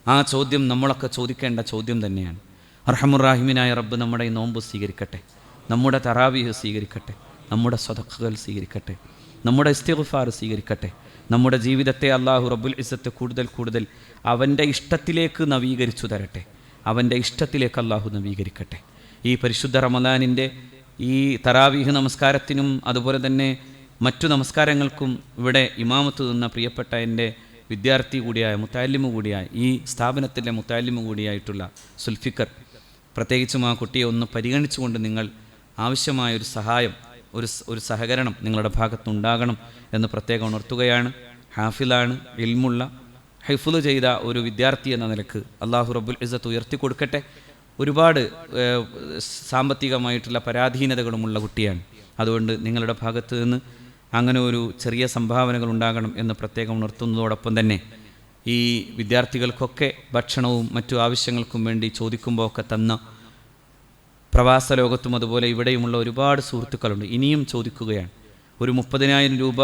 ആ ചോദ്യം നമ്മളൊക്കെ ചോദിക്കേണ്ട ചോദ്യം തന്നെയാണ്. അർഹമുറാഹിമിനായ റബ്ബ് നമ്മുടെ ഈ നോമ്പ് സ്വീകരിക്കട്ടെ, നമ്മുടെ തറാവീഹ് സ്വീകരിക്കട്ടെ, നമ്മുടെ സ്വതഖകൾ സ്വീകരിക്കട്ടെ, നമ്മുടെ ഇസ്തിഗ്ഫാർ സ്വീകരിക്കട്ടെ. നമ്മുടെ ജീവിതത്തെ അള്ളാഹു റബ്ബുൽ ഇസ്സത്ത് കൂടുതൽ കൂടുതൽ അവൻ്റെ ഇഷ്ടത്തിലേക്ക് നവീകരിച്ചു തരട്ടെ. അവൻ്റെ ഇഷ്ടത്തിലേക്ക് അള്ളാഹു നവീകരിക്കട്ടെ. ഈ പരിശുദ്ധ റമദാനിൻ്റെ ഈ തറാവീഹ് നമസ്കാരത്തിനും അതുപോലെ തന്നെ മറ്റു നമസ്കാരങ്ങൾക്കും ഇവിടെ ഇമാമത്ത് നിന്ന പ്രിയപ്പെട്ട എൻ്റെ വിദ്യാർത്ഥി കൂടിയായ മുത്തഅല്ലിമു കൂടിയായ ഈ സ്ഥാപനത്തിലെ മുത്തഅല്ലിമു കൂടിയായിട്ടുള്ള സുൽഫിക്കർ, പ്രത്യേകിച്ചും ആ കുട്ടിയെ ഒന്ന് പരിഗണിച്ചുകൊണ്ട് നിങ്ങൾ ആവശ്യമായൊരു സഹായം, ഒരു സഹകരണം നിങ്ങളുടെ ഭാഗത്തുണ്ടാകണം എന്ന് പ്രത്യേകം ഉണർത്തുകയാണ്. ഹാഫിലാണ്, ഇൽമുള്ള, ഹൈഫുള് ചെയ്ത ഒരു വിദ്യാർത്ഥി എന്ന നിലക്ക് അള്ളാഹു റബ്ബുൽ ഇസ്സത്ത് ഉയർത്തി കൊടുക്കട്ടെ. ഒരുപാട് സാമ്പത്തികമായിട്ടുള്ള പരാധീനതകളുമുള്ള കുട്ടിയാണ്. അതുകൊണ്ട് നിങ്ങളുടെ ഭാഗത്ത് നിന്ന് അങ്ങനെ ഒരു ചെറിയ സംഭാവനകൾ ഉണ്ടാകണം എന്ന് പ്രത്യേകം ഉണർത്തുന്നതോടൊപ്പം തന്നെ ഈ വിദ്യാർത്ഥികൾക്കൊക്കെ ഭക്ഷണവും മറ്റു ആവശ്യങ്ങൾക്കും വേണ്ടി ചോദിക്കുമ്പോൾ ഒക്കെ തന്ന പ്രവാസ ലോകത്തും അതുപോലെ ഇവിടെയുമുള്ള ഒരുപാട് സുഹൃത്തുക്കളുണ്ട്. ഇനിയും ചോദിക്കുകയാണ്. ഒരു 30,000 രൂപ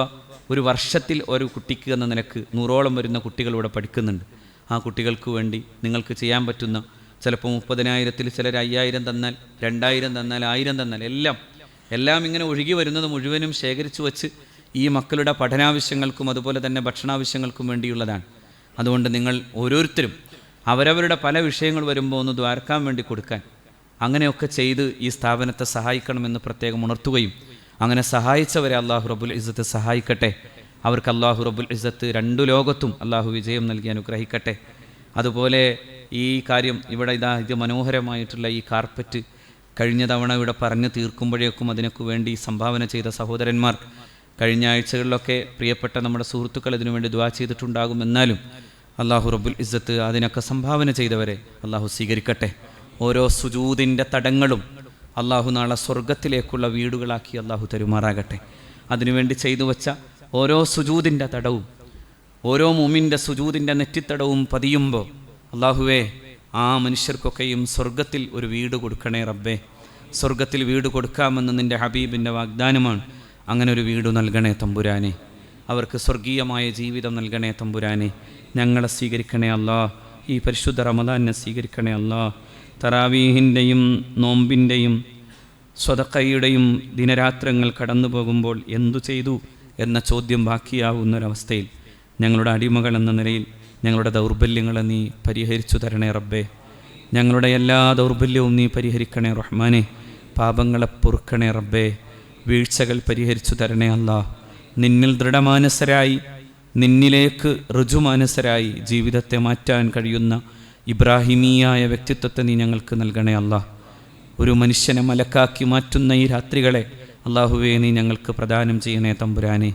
ഒരു വർഷത്തിൽ ഒരു കുട്ടിക്ക് എന്ന നിലക്ക് 100ഓളം വരുന്ന കുട്ടികൾ ഇവിടെ പഠിക്കുന്നുണ്ട്. ആ കുട്ടികൾക്ക് വേണ്ടി നിങ്ങൾക്ക് ചെയ്യാൻ പറ്റുന്ന, ചിലപ്പോൾ 30,000-ൽ ചിലർ 5,000 തന്നാൽ, 2,000 തന്നാൽ, 1,000 തന്നാൽ, എല്ലാം ഇങ്ങനെ ഒഴുകി വരുന്നത് മുഴുവനും ശേഖരിച്ചു വച്ച് ഈ മക്കളുടെ പഠനാവശ്യങ്ങൾക്കും അതുപോലെ തന്നെ ഭക്ഷണാവശ്യങ്ങൾക്കും വേണ്ടിയുള്ളതാണ്. അതുകൊണ്ട് നിങ്ങൾ ഓരോരുത്തരും അവരവരുടെ പല വിഷയങ്ങൾ വരുമ്പോൾ ഒന്ന് ദ്വാരക്കാൻ വേണ്ടി കൊടുക്കാൻ, അങ്ങനെയൊക്കെ ചെയ്ത് ഈ സ്ഥാപനത്തെ സഹായിക്കണമെന്ന് പ്രത്യേകം ഉണർത്തുകയും അങ്ങനെ സഹായിച്ചവരെ അള്ളാഹു റബ്ബുൽ ഇസ്സത്ത് സഹായിക്കട്ടെ. അവർക്ക് അള്ളാഹു റബ്ബുൽ ഇസ്സത്ത് 2 ലോകത്തും അള്ളാഹു വിജയം നൽകി അനുഗ്രഹിക്കട്ടെ. അതുപോലെ ഈ കാര്യം ഇവിടെ ഇത് മനോഹരമായിട്ടുള്ള ഈ കാർപ്പറ്റ് കഴിഞ്ഞ തവണ ഇവിടെ പറഞ്ഞു തീർക്കുമ്പോഴേക്കും അതിനൊക്കെ വേണ്ടി സംഭാവന ചെയ്ത സഹോദരന്മാർ കഴിഞ്ഞ ആഴ്ചകളിലൊക്കെ പ്രിയപ്പെട്ട നമ്മുടെ സുഹൃത്തുക്കൾ ഇതിനു വേണ്ടി ദുആ ചെയ്തിട്ടുണ്ടാകും. എന്നാലും അള്ളാഹു റബ്ബുൽ ഇസ്സത്ത് അതിനൊക്കെ സംഭാവന ചെയ്തവരെ അള്ളാഹു സ്വീകരിക്കട്ടെ. ഓരോ സുജൂദിൻ്റെ തടങ്ങളും അള്ളാഹു നാളെ സ്വർഗത്തിലേക്കുള്ള വീടുകളാക്കി അള്ളാഹു തരുമാറാകട്ടെ. അതിനുവേണ്ടി ചെയ്തു വച്ച ഓരോ സുജൂദിൻ്റെ തടവും, ഓരോ മുഅ്മിൻ്റെ സുജൂദിൻ്റെ നെറ്റിത്തടവും പതിയുമ്പോൾ അള്ളാഹുവേ ആ മനുഷ്യർക്കൊക്കെയും സ്വർഗത്തിൽ ഒരു വീട് കൊടുക്കണേ റബ്ബേ. സ്വർഗത്തിൽ വീട് കൊടുക്കാമെന്ന് നിൻ്റെ ഹബീബിൻ്റെ വാഗ്ദാനമാണ്. അങ്ങനെ ഒരു വീട് നൽകണേ തമ്പുരാനെ. അവർക്ക് സ്വർഗീയമായ ജീവിതം നൽകണേ തമ്പുരാനെ. ഞങ്ങളെ സ്വീകരിക്കണേ അല്ലാ. ഈ പരിശുദ്ധ റമദാനെ സ്വീകരിക്കണേ അല്ലാ. തറാവീഹിൻ്റെയും നോമ്പിൻ്റെയും സ്വതക്കയുടെയും ദിനരാത്രങ്ങൾ കടന്നു പോകുമ്പോൾ എന്തു ചെയ്തു എന്ന ചോദ്യം ബാക്കിയാവുന്നൊരവസ്ഥയിൽ ഞങ്ങളുടെ അടിമകൾ എന്ന നിലയിൽ ഞങ്ങളുടെ ദൗർബല്യങ്ങളെ നീ പരിഹരിച്ചു തരണേ റബ്ബേ. ഞങ്ങളുടെ എല്ലാ ദൗർബല്യവും നീ പരിഹരിക്കണേ റഹ്മാനെ. പാപങ്ങളെ പൊറുക്കണേ റബ്ബേ. വീഴ്ചകൾ പരിഹരിച്ചു തരണേ അല്ലാ. നിന്നിൽ ദൃഢമാനസരായി, നിന്നിലേക്ക് ഋജുമാനസരായി ജീവിതത്തെ മാറ്റാൻ കഴിയുന്ന ഇബ്രാഹിമീയായ വ്യക്തിത്വത്തെ നീ ഞങ്ങൾക്ക് നൽകണേ അല്ലാ. ഒരു മനുഷ്യനെ മലക്കാക്കി മാറ്റുന്ന ഈ രാത്രികളെ അള്ളാഹുവേ നീ ഞങ്ങൾക്ക് പ്രദാനം ചെയ്യണേ തമ്പുരാനെ.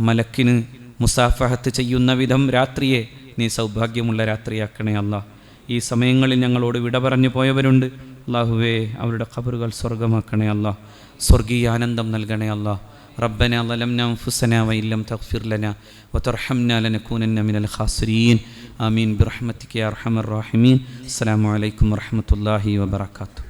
മലക്കിന് മുസാഫഹത്ത് ചെയ്യുന്ന വിധം രാത്രിയെ നീ സൗഭാഗ്യമുള്ള രാത്രിയാക്കണേ അല്ലാ. ഈ സമയങ്ങളിൽ ഞങ്ങളോട് വിട പറഞ്ഞു പോയവരുണ്ട്. അള്ളാഹുവേ അവരുടെ ഖബറുകൾ സ്വർഗമാക്കണേ അല്ലാ. സ്വർഗീയ ആനന്ദം നൽകണേ അല്ലാ. ربنا ظلمنا أنفسنا وإن لم تغفر لنا وترحمنا لنكونن من الخاسرين آمين برحمتك يا أرحم الراحمين. السلام عليكم ورحمة الله وبركاته.